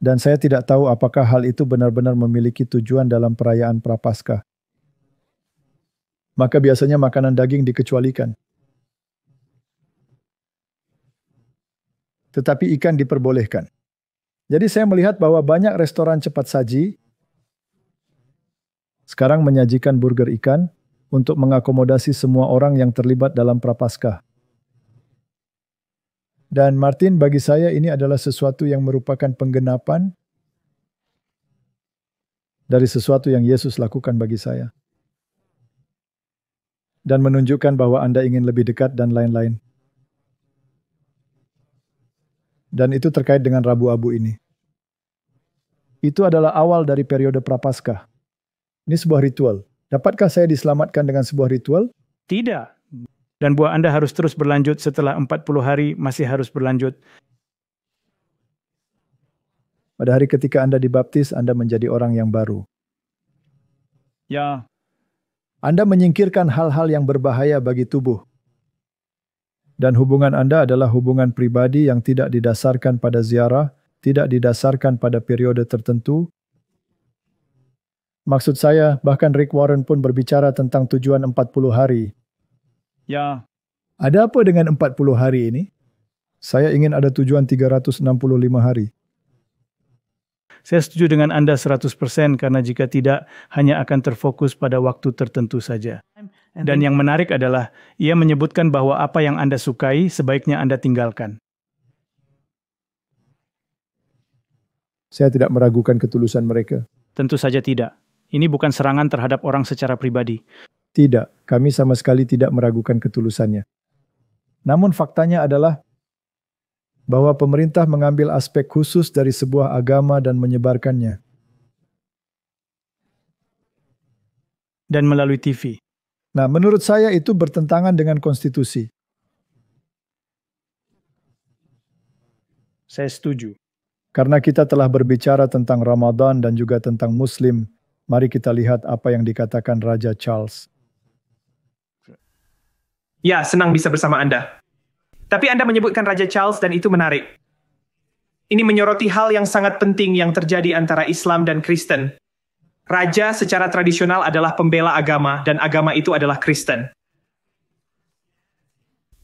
Dan saya tidak tahu apakah hal itu benar-benar memiliki tujuan dalam perayaan Prapaskah. Maka biasanya makanan daging dikecualikan. Tetapi ikan diperbolehkan. Jadi saya melihat bahwa banyak restoran cepat saji sekarang menyajikan burger ikan untuk mengakomodasi semua orang yang terlibat dalam Prapaskah. Dan Martin, bagi saya ini adalah sesuatu yang merupakan penggenapan dari sesuatu yang Yesus lakukan bagi saya. Dan menunjukkan bahwa Anda ingin lebih dekat dan lain-lain. Dan itu terkait dengan Rabu Abu ini. Itu adalah awal dari periode Prapaskah. Ini sebuah ritual. Dapatkah saya diselamatkan dengan sebuah ritual? Tidak. Dan buah Anda harus terus berlanjut setelah 40 hari masih harus berlanjut. Pada hari ketika Anda dibaptis, Anda menjadi orang yang baru. Ya. Anda menyingkirkan hal-hal yang berbahaya bagi tubuh. Dan hubungan Anda adalah hubungan pribadi yang tidak didasarkan pada ziarah, tidak didasarkan pada periode tertentu. Maksud saya, bahkan Rick Warren pun berbicara tentang tujuan 40 hari. Ya. Ada apa dengan 40 hari ini? Saya ingin ada tujuan 365 hari. Saya setuju dengan Anda 100% karena jika tidak, hanya akan terfokus pada waktu tertentu saja. Dan yang menarik adalah, ia menyebutkan bahwa apa yang Anda sukai, sebaiknya Anda tinggalkan. Saya tidak meragukan ketulusan mereka. Tentu saja tidak. Ini bukan serangan terhadap orang secara pribadi. Tidak, kami sama sekali tidak meragukan ketulusannya. Namun faktanya adalah bahwa pemerintah mengambil aspek khusus dari sebuah agama dan menyebarkannya. Dan melalui TV. Nah, menurut saya itu bertentangan dengan konstitusi. Saya setuju. Karena kita telah berbicara tentang Ramadan dan juga tentang Muslim, mari kita lihat apa yang dikatakan Raja Charles. Ya, senang bisa bersama Anda. Tapi Anda menyebutkan Raja Charles dan itu menarik. Ini menyoroti hal yang sangat penting yang terjadi antara Islam dan Kristen. Raja secara tradisional adalah pembela agama dan agama itu adalah Kristen.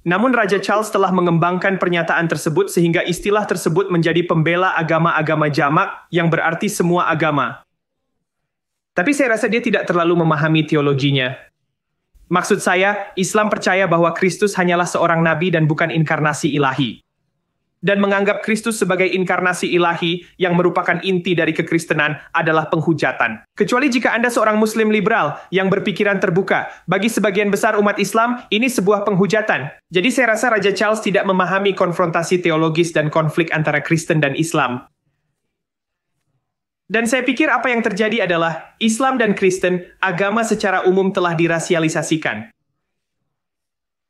Namun Raja Charles telah mengembangkan pernyataan tersebut sehingga istilah tersebut menjadi pembela agama-agama jamak yang berarti semua agama. Tapi saya rasa dia tidak terlalu memahami teologinya. Maksud saya, Islam percaya bahwa Kristus hanyalah seorang nabi dan bukan inkarnasi ilahi. Dan menganggap Kristus sebagai inkarnasi ilahi yang merupakan inti dari kekristenan adalah penghujatan. Kecuali jika Anda seorang Muslim liberal yang berpikiran terbuka, bagi sebagian besar umat Islam, ini sebuah penghujatan. Jadi saya rasa Raja Charles tidak memahami konfrontasi teologis dan konflik antara Kristen dan Islam. Dan saya pikir apa yang terjadi adalah Islam dan Kristen, agama secara umum telah dirasialisasikan.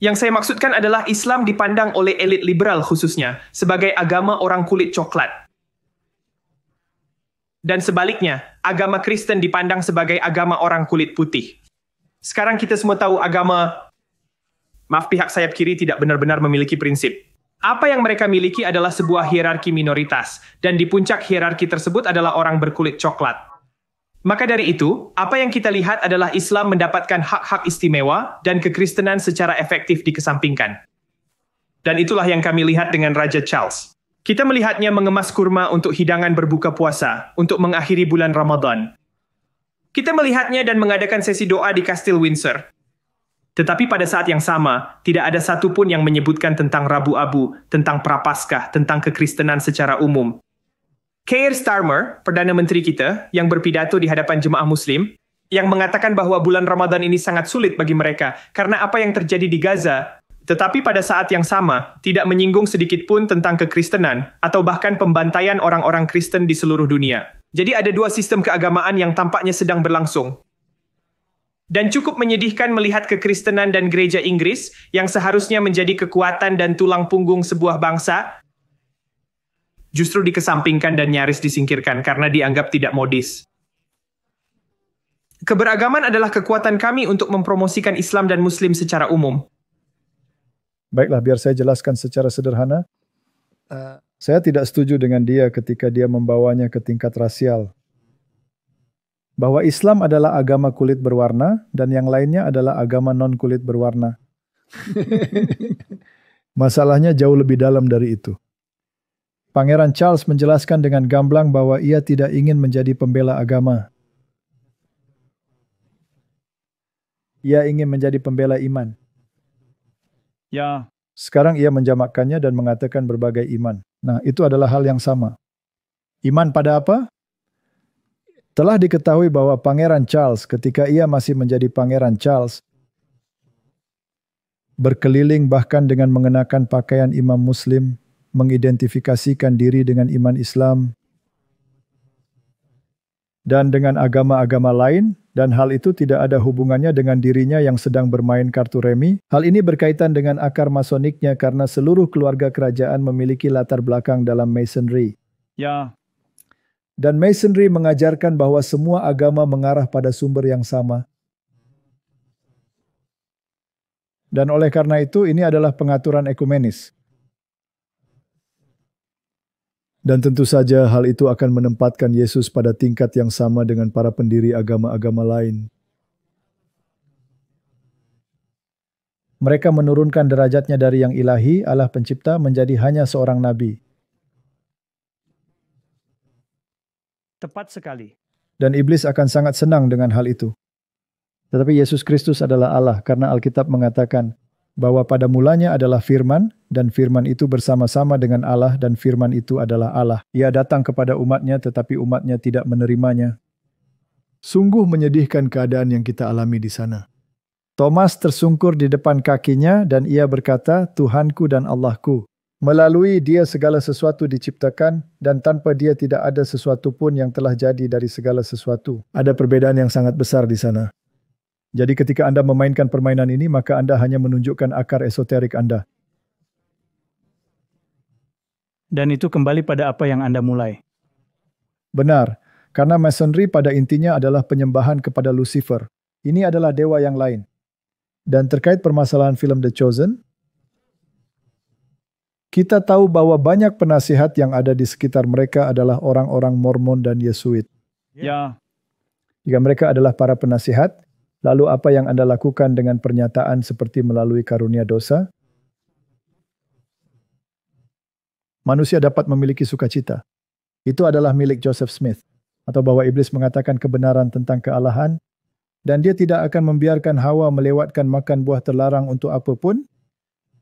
Yang saya maksudkan adalah Islam dipandang oleh elit liberal khususnya sebagai agama orang kulit coklat. Dan sebaliknya, agama Kristen dipandang sebagai agama orang kulit putih. Sekarang kita semua tahu pihak sayap kiri tidak benar-benar memiliki prinsip. Apa yang mereka miliki adalah sebuah hierarki minoritas, dan di puncak hierarki tersebut adalah orang berkulit coklat. Maka dari itu, apa yang kita lihat adalah Islam mendapatkan hak-hak istimewa dan kekristenan secara efektif dikesampingkan. Dan itulah yang kami lihat dengan Raja Charles. Kita melihatnya mengemas kurma untuk hidangan berbuka puasa, untuk mengakhiri bulan Ramadan. Kita melihatnya dan mengadakan sesi doa di Kastil Windsor. Tetapi pada saat yang sama, tidak ada satupun yang menyebutkan tentang Rabu Abu, tentang Prapaskah, tentang kekristenan secara umum. Keir Starmer, Perdana Menteri kita, yang berpidato di hadapan jemaah Muslim, yang mengatakan bahwa bulan Ramadan ini sangat sulit bagi mereka karena apa yang terjadi di Gaza, tetapi pada saat yang sama tidak menyinggung sedikit pun tentang kekristenan atau bahkan pembantaian orang-orang Kristen di seluruh dunia. Jadi ada dua sistem keagamaan yang tampaknya sedang berlangsung. Dan cukup menyedihkan melihat kekristenan dan gereja Inggris yang seharusnya menjadi kekuatan dan tulang punggung sebuah bangsa, justru dikesampingkan dan nyaris disingkirkan karena dianggap tidak modis. Keberagaman adalah kekuatan kami untuk mempromosikan Islam dan Muslim secara umum. Baiklah, biar saya jelaskan secara sederhana. Saya tidak setuju dengan dia ketika dia membawanya ke tingkat rasial. Bahwa Islam adalah agama kulit berwarna dan yang lainnya adalah agama non-kulit berwarna. Masalahnya jauh lebih dalam dari itu. Pangeran Charles menjelaskan dengan gamblang bahwa ia tidak ingin menjadi pembela agama. Ia ingin menjadi pembela iman. Ya. Sekarang ia menjamakkannya dan mengatakan berbagai iman. Nah, itu adalah hal yang sama. Iman pada apa? Telah diketahui bahwa Pangeran Charles ketika ia masih menjadi Pangeran Charles berkeliling bahkan dengan mengenakan pakaian imam Muslim, mengidentifikasikan diri dengan iman Islam dan dengan agama-agama lain Dan hal itu tidak ada hubungannya dengan dirinya yang sedang bermain kartu remi. Hal ini berkaitan dengan akar masoniknya karena seluruh keluarga kerajaan memiliki latar belakang dalam Masonry. Ya. Dan Masonry mengajarkan bahwa semua agama mengarah pada sumber yang sama. Dan oleh karena itu, ini adalah pengaturan ekumenis. Dan tentu saja hal itu akan menempatkan Yesus pada tingkat yang sama dengan para pendiri agama-agama lain. Mereka menurunkan derajatnya dari yang ilahi, Allah pencipta, menjadi hanya seorang nabi. Tepat sekali. Dan iblis akan sangat senang dengan hal itu. Tetapi Yesus Kristus adalah Allah karena Alkitab mengatakan bahwa pada mulanya adalah firman, dan firman itu bersama-sama dengan Allah, dan firman itu adalah Allah. Ia datang kepada umatnya, tetapi umatnya tidak menerimanya. Sungguh menyedihkan keadaan yang kita alami di sana. Thomas tersungkur di depan kakinya, dan ia berkata, Tuhanku dan Allahku. Melalui dia segala sesuatu diciptakan, dan tanpa dia tidak ada sesuatu pun yang telah jadi dari segala sesuatu. Ada perbedaan yang sangat besar di sana. Jadi ketika Anda memainkan permainan ini, maka Anda hanya menunjukkan akar esoterik Anda. Dan itu kembali pada apa yang Anda mulai. Benar, karena Masonry pada intinya adalah penyembahan kepada Lucifer. Ini adalah dewa yang lain. Dan terkait permasalahan film The Chosen, kita tahu bahwa banyak penasihat yang ada di sekitar mereka adalah orang-orang Mormon dan Yesuit. Ya. Jika mereka adalah para penasihat, lalu apa yang Anda lakukan dengan pernyataan seperti melalui karunia dosa? Manusia dapat memiliki sukacita. Itu adalah milik Joseph Smith. Atau bahwa iblis mengatakan kebenaran tentang kealahan, dan dia tidak akan membiarkan Hawa melewatkan makan buah terlarang untuk apapun.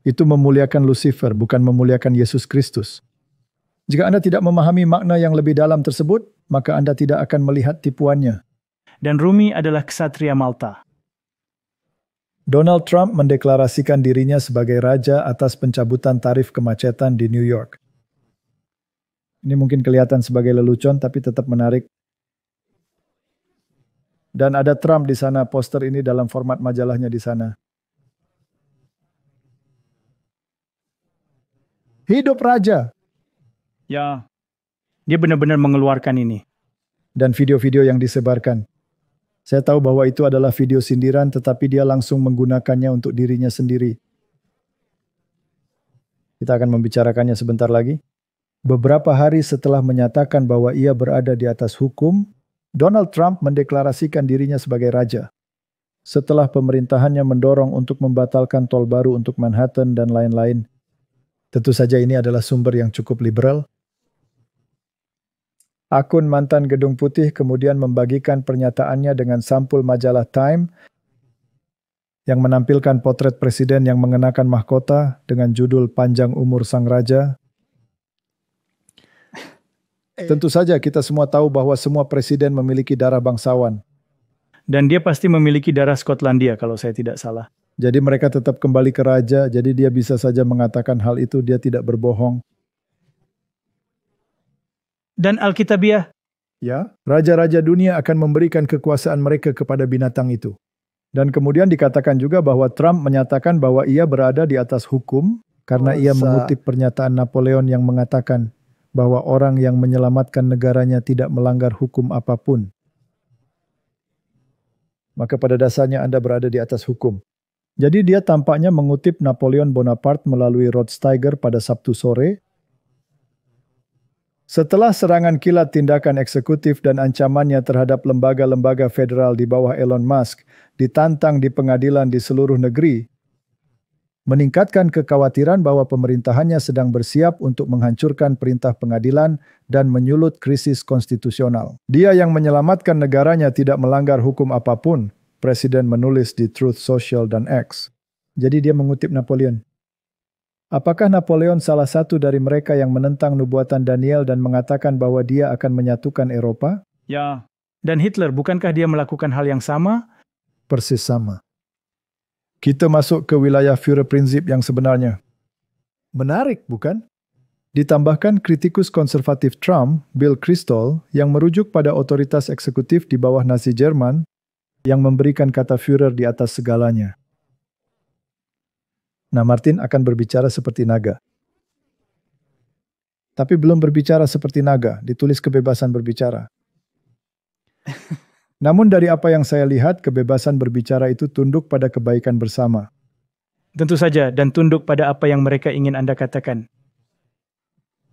Itu memuliakan Lucifer, bukan memuliakan Yesus Kristus. Jika Anda tidak memahami makna yang lebih dalam tersebut, maka Anda tidak akan melihat tipuannya. Dan Rumi adalah ksatria Malta. Donald Trump mendeklarasikan dirinya sebagai raja atas pencabutan tarif kemacetan di New York. Ini mungkin kelihatan sebagai lelucon, tapi tetap menarik. Dan ada Trump di sana, poster ini dalam format majalahnya di sana. Hidup raja! Ya, dia benar-benar mengeluarkan ini. Dan video-video yang disebarkan. Saya tahu bahwa itu adalah video sindiran, tetapi dia langsung menggunakannya untuk dirinya sendiri. Kita akan membicarakannya sebentar lagi. Beberapa hari setelah menyatakan bahwa ia berada di atas hukum, Donald Trump mendeklarasikan dirinya sebagai raja. Setelah pemerintahannya mendorong untuk membatalkan tol baru untuk Manhattan dan lain-lain. Tentu saja ini adalah sumber yang cukup liberal. Akun mantan Gedung Putih kemudian membagikan pernyataannya dengan sampul majalah Time yang menampilkan potret presiden yang mengenakan mahkota dengan judul Panjang Umur Sang Raja. Tentu saja kita semua tahu bahwa semua presiden memiliki darah bangsawan. Dan dia pasti memiliki darah Skotlandia kalau saya tidak salah. Jadi mereka tetap kembali ke raja, jadi dia bisa saja mengatakan hal itu, dia tidak berbohong. Dan Alkitabiah? Ya, raja-raja dunia akan memberikan kekuasaan mereka kepada binatang itu. Dan kemudian dikatakan juga bahwa Trump menyatakan bahwa ia berada di atas hukum karena ia mengutip pernyataan Napoleon yang mengatakan bahwa orang yang menyelamatkan negaranya tidak melanggar hukum apapun. Maka pada dasarnya Anda berada di atas hukum. Jadi dia tampaknya mengutip Napoleon Bonaparte melalui Rod Steiger pada Sabtu sore. Setelah serangan kilat tindakan eksekutif dan ancamannya terhadap lembaga-lembaga federal di bawah Elon Musk ditantang di pengadilan di seluruh negeri, meningkatkan kekhawatiran bahwa pemerintahannya sedang bersiap untuk menghancurkan perintah pengadilan dan menyulut krisis konstitusional. Dia yang menyelamatkan negaranya tidak melanggar hukum apapun, Presiden menulis di Truth Social dan X. Jadi dia mengutip Napoleon. Apakah Napoleon salah satu dari mereka yang menentang nubuatan Daniel dan mengatakan bahwa dia akan menyatukan Eropa? Ya. Dan Hitler, bukankah dia melakukan hal yang sama? Persis sama. Kita masuk ke wilayah Führerprinzip yang sebenarnya. Menarik, bukan? Ditambahkan kritikus konservatif Trump, Bill Kristol, yang merujuk pada otoritas eksekutif di bawah Nazi Jerman, yang memberikan kata Führer di atas segalanya. Nah, Martin akan berbicara seperti naga. Tapi belum berbicara seperti naga, ditulis kebebasan berbicara. Namun dari apa yang saya lihat, kebebasan berbicara itu tunduk pada kebaikan bersama. Tentu saja, dan tunduk pada apa yang mereka ingin Anda katakan.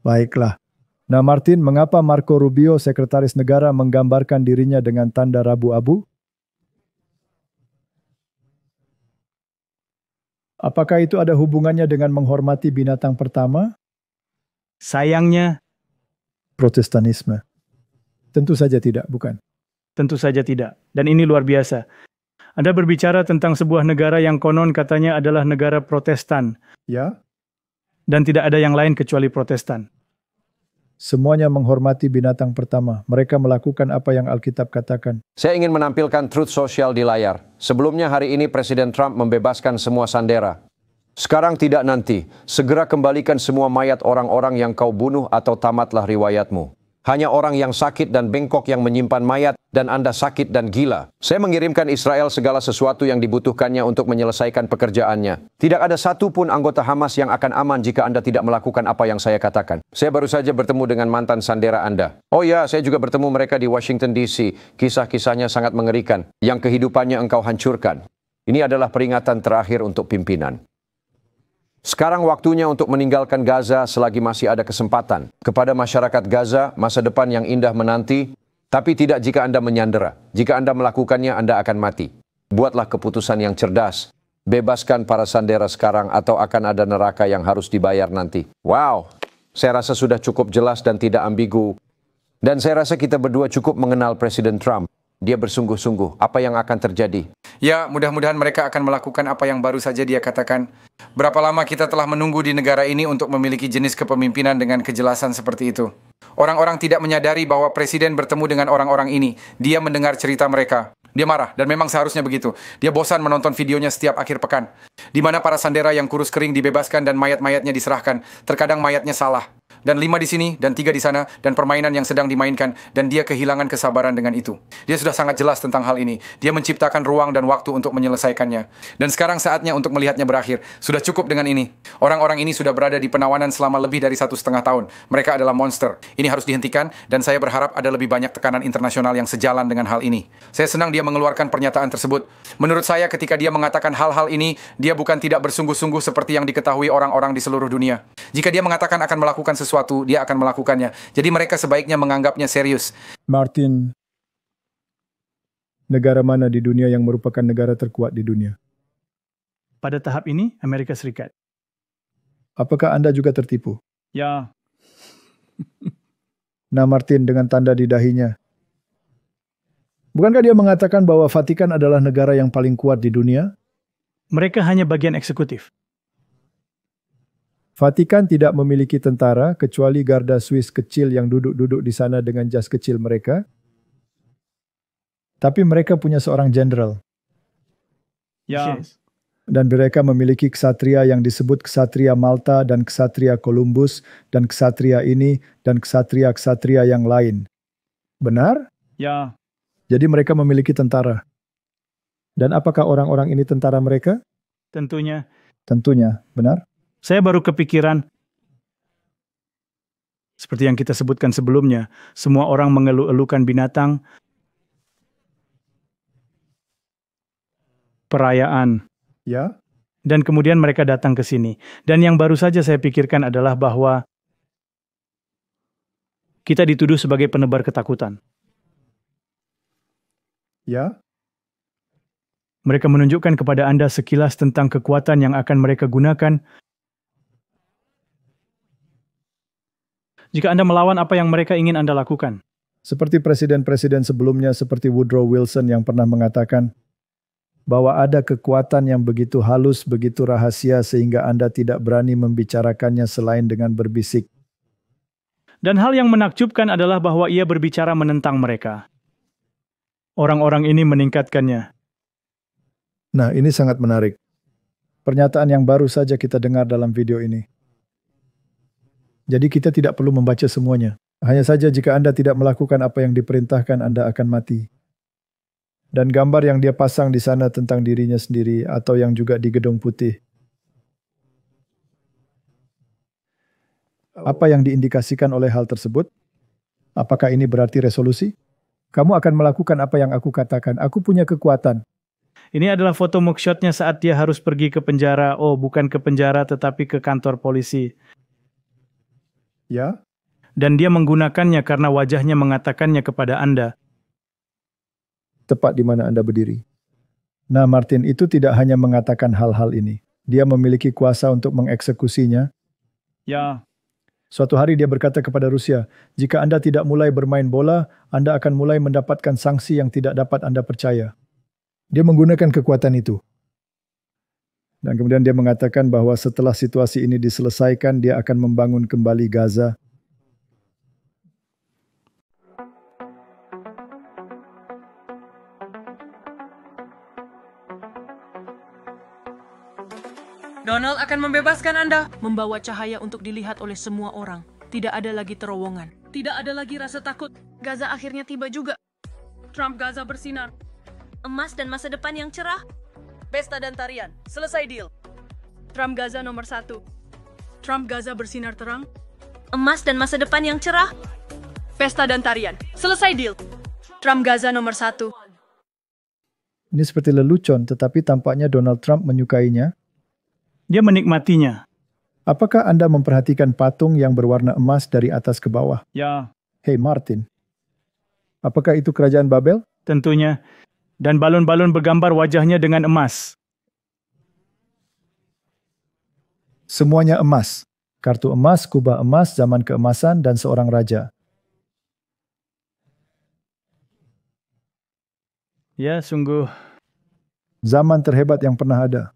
Baiklah. Nah, Martin, mengapa Marco Rubio, sekretaris negara, menggambarkan dirinya dengan tanda rabu-abu? Apakah itu ada hubungannya dengan menghormati binatang pertama? Sayangnya, Protestanisme. Tentu saja tidak, bukan? tentu saja tidak. Dan ini luar biasa. Anda berbicara tentang sebuah negara yang konon katanya adalah negara Protestan. Ya? Dan tidak ada yang lain kecuali Protestan. Semuanya menghormati binatang pertama. Mereka melakukan apa yang Alkitab katakan. Saya ingin menampilkan truth social di layar. Sebelumnya hari ini Presiden Trump membebaskan semua sandera. Sekarang tidak nanti. Segera kembalikan semua mayat orang-orang yang kau bunuh atau tamatlah riwayatmu. Hanya orang yang sakit dan bengkok yang menyimpan mayat dan Anda sakit dan gila. Saya mengirimkan Israel segala sesuatu yang dibutuhkannya untuk menyelesaikan pekerjaannya. Tidak ada satupun anggota Hamas yang akan aman jika Anda tidak melakukan apa yang saya katakan. Saya baru saja bertemu dengan mantan sandera Anda. Oh ya, saya juga bertemu mereka di Washington DC. Kisah-kisahnya sangat mengerikan. Yang kehidupannya engkau hancurkan. Ini adalah peringatan terakhir untuk pimpinan. Sekarang waktunya untuk meninggalkan Gaza selagi masih ada kesempatan. Kepada masyarakat Gaza, masa depan yang indah menanti, tapi tidak jika Anda menyandera. Jika Anda melakukannya, Anda akan mati. Buatlah keputusan yang cerdas. Bebaskan para sandera sekarang atau akan ada neraka yang harus dibayar nanti. Wow, saya rasa sudah cukup jelas dan tidak ambigu. Dan saya rasa kita berdua cukup mengenal Presiden Trump. Dia bersungguh-sungguh. Apa yang akan terjadi? Ya, mudah-mudahan mereka akan melakukan apa yang baru saja dia katakan. Berapa lama kita telah menunggu di negara ini untuk memiliki jenis kepemimpinan dengan kejelasan seperti itu. Orang-orang tidak menyadari bahwa presiden bertemu dengan orang-orang ini. Dia mendengar cerita mereka. Dia marah, dan memang seharusnya begitu. Dia bosan menonton videonya setiap akhir pekan. Di mana para sandera yang kurus kering dibebaskan dan mayat-mayatnya diserahkan. Terkadang mayatnya salah. Dan 5 di sini, dan 3 di sana, dan permainan yang sedang dimainkan, dan dia kehilangan kesabaran dengan itu. Dia sudah sangat jelas tentang hal ini. Dia menciptakan ruang dan waktu untuk menyelesaikannya. Dan sekarang saatnya untuk melihatnya berakhir. Sudah cukup dengan ini. Orang-orang ini sudah berada di penawanan selama lebih dari 1,5 tahun. Mereka adalah monster. Ini harus dihentikan, dan saya berharap ada lebih banyak tekanan internasional yang sejalan dengan hal ini. Saya senang dia mengeluarkan pernyataan tersebut. Menurut saya, ketika dia mengatakan hal-hal ini, dia bukan tidak bersungguh-sungguh seperti yang diketahui orang-orang di seluruh dunia. Jika dia mengatakan akan melakukan sesuatu, dia akan melakukannya. Jadi mereka sebaiknya menganggapnya serius. Martin, negara mana di dunia yang merupakan negara terkuat di dunia? Pada tahap ini, Amerika Serikat. Apakah Anda juga tertipu? Ya. Nah, Martin dengan tanda di dahinya. Bukankah dia mengatakan bahwa Vatikan adalah negara yang paling kuat di dunia? Mereka hanya bagian eksekutif. Vatikan tidak memiliki tentara kecuali garda Swiss kecil yang duduk-duduk di sana dengan jas kecil mereka. Tapi mereka punya seorang jenderal. Ya. Dan mereka memiliki ksatria yang disebut ksatria Malta dan ksatria Columbus dan ksatria ini dan ksatria-ksatria yang lain. Benar? Ya. Jadi mereka memiliki tentara. Dan apakah orang-orang ini tentara mereka? Tentunya. Tentunya, benar? Saya baru kepikiran, seperti yang kita sebutkan sebelumnya, semua orang mengeluh-elukan binatang, perayaan. Ya. Dan kemudian mereka datang ke sini. Dan yang baru saja saya pikirkan adalah bahwa kita dituduh sebagai penebar ketakutan. Ya. Mereka menunjukkan kepada Anda sekilas tentang kekuatan yang akan mereka gunakan jika Anda melawan apa yang mereka ingin Anda lakukan. Seperti presiden-presiden sebelumnya seperti Woodrow Wilson yang pernah mengatakan bahwa ada kekuatan yang begitu halus, begitu rahasia sehingga Anda tidak berani membicarakannya selain dengan berbisik. Dan hal yang menakjubkan adalah bahwa ia berbicara menentang mereka. Orang-orang ini meningkatkannya. Nah, ini sangat menarik. Pernyataan yang baru saja kita dengar dalam video ini. Jadi kita tidak perlu membaca semuanya. Hanya saja jika Anda tidak melakukan apa yang diperintahkan, Anda akan mati. Dan gambar yang dia pasang di sana tentang dirinya sendiri atau yang juga di Gedung Putih. Apa yang diindikasikan oleh hal tersebut? Apakah ini berarti resolusi? Kamu akan melakukan apa yang aku katakan. Aku punya kekuatan. Ini adalah foto mugshotnya saat dia harus pergi ke penjara. Oh, bukan ke penjara tetapi ke kantor polisi. Ya? Dan dia menggunakannya karena wajahnya mengatakannya kepada Anda. Tepat di mana Anda berdiri. Nah, Martin itu tidak hanya mengatakan hal-hal ini. Dia memiliki kuasa untuk mengeksekusinya. Ya. Suatu hari dia berkata kepada Rusia, jika Anda tidak mulai bermain bola, Anda akan mulai mendapatkan sanksi yang tidak dapat Anda percaya. Dia menggunakan kekuatan itu. Dan kemudian dia mengatakan bahwa setelah situasi ini diselesaikan, dia akan membangun kembali Gaza. Donald akan membebaskan Anda, membawa cahaya untuk dilihat oleh semua orang. Tidak ada lagi terowongan. Tidak ada lagi rasa takut. Gaza akhirnya tiba juga. Trump Gaza bersinar. Emas dan masa depan yang cerah. Pesta dan tarian. Selesai deal. Trump Gaza nomor 1. Trump Gaza bersinar terang. Emas dan masa depan yang cerah. Pesta dan tarian. Selesai deal. Trump Gaza nomor 1. Ini seperti lelucon, tetapi tampaknya Donald Trump menyukainya. Dia menikmatinya. Apakah Anda memperhatikan patung yang berwarna emas dari atas ke bawah? Ya. Hei Martin, apakah itu kerajaan Babel? Tentunya. Dan balon-balon bergambar wajahnya dengan emas. Semuanya emas. Kartu emas, kubah emas, zaman keemasan, dan seorang raja. Ya, sungguh. Zaman terhebat yang pernah ada.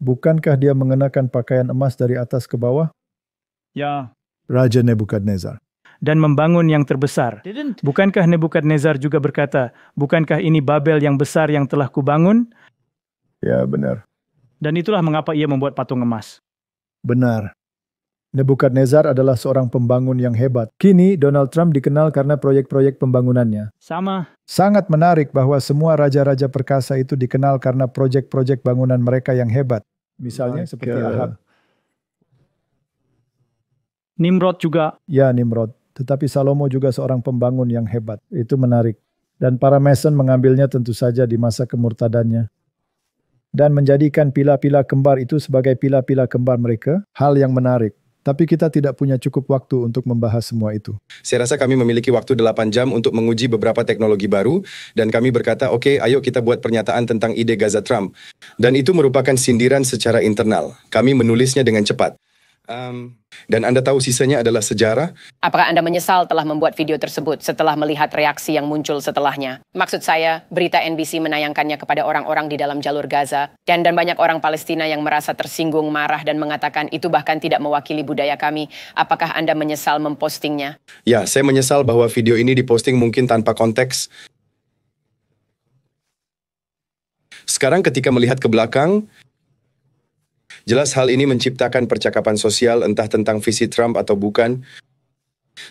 Bukankah dia mengenakan pakaian emas dari atas ke bawah? Ya. Raja Nebukadnezar. Dan membangun yang terbesar. Bukankah Nebukadnezar juga berkata, bukankah ini Babel yang besar yang telah kubangun? Ya, benar. Dan itulah mengapa ia membuat patung emas. Benar. Nebukadnezar adalah seorang pembangun yang hebat. Kini Donald Trump dikenal karena proyek-proyek pembangunannya. Sama. Sangat menarik bahwa semua raja-raja perkasa itu dikenal karena proyek-proyek bangunan mereka yang hebat. Misalnya seperti Ahab. Nimrod juga. Ya, Nimrod. Tetapi Salomo juga seorang pembangun yang hebat. Itu menarik. Dan para Mason mengambilnya tentu saja di masa kemurtadannya. Dan menjadikan pila-pila kembar itu sebagai pila-pila kembar mereka. Hal yang menarik. Tapi kita tidak punya cukup waktu untuk membahas semua itu. Saya rasa kami memiliki waktu 8 jam untuk menguji beberapa teknologi baru, dan kami berkata, oke, ayo kita buat pernyataan tentang ide Gaza Trump. Dan itu merupakan sindiran secara internal. Kami menulisnya dengan cepat. Dan Anda tahu sisanya adalah sejarah. Apakah Anda menyesal telah membuat video tersebut setelah melihat reaksi yang muncul setelahnya? Maksud saya, berita NBC menayangkannya kepada orang-orang di dalam jalur Gaza, dan banyak orang Palestina yang merasa tersinggung, marah, dan mengatakan itu bahkan tidak mewakili budaya kami. Apakah Anda menyesal mempostingnya? Ya, saya menyesal bahwa video ini diposting mungkin tanpa konteks. Sekarang ketika melihat ke belakang, jelas hal ini menciptakan percakapan sosial entah tentang visi Trump atau bukan.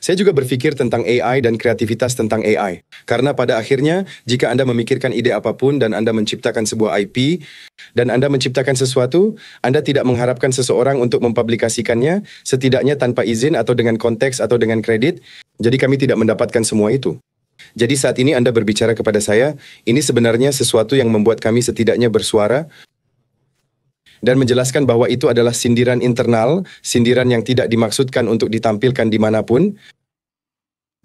Saya juga berpikir tentang AI dan kreativitas tentang AI. Karena pada akhirnya, jika Anda memikirkan ide apapun dan Anda menciptakan sebuah IP, dan Anda menciptakan sesuatu, Anda tidak mengharapkan seseorang untuk mempublikasikannya, setidaknya tanpa izin atau dengan konteks atau dengan kredit. Jadi kami tidak mendapatkan semua itu. Jadi saat ini Anda berbicara kepada saya, ini sebenarnya sesuatu yang membuat kami setidaknya bersuara, dan menjelaskan bahwa itu adalah sindiran internal, sindiran yang tidak dimaksudkan untuk ditampilkan dimanapun.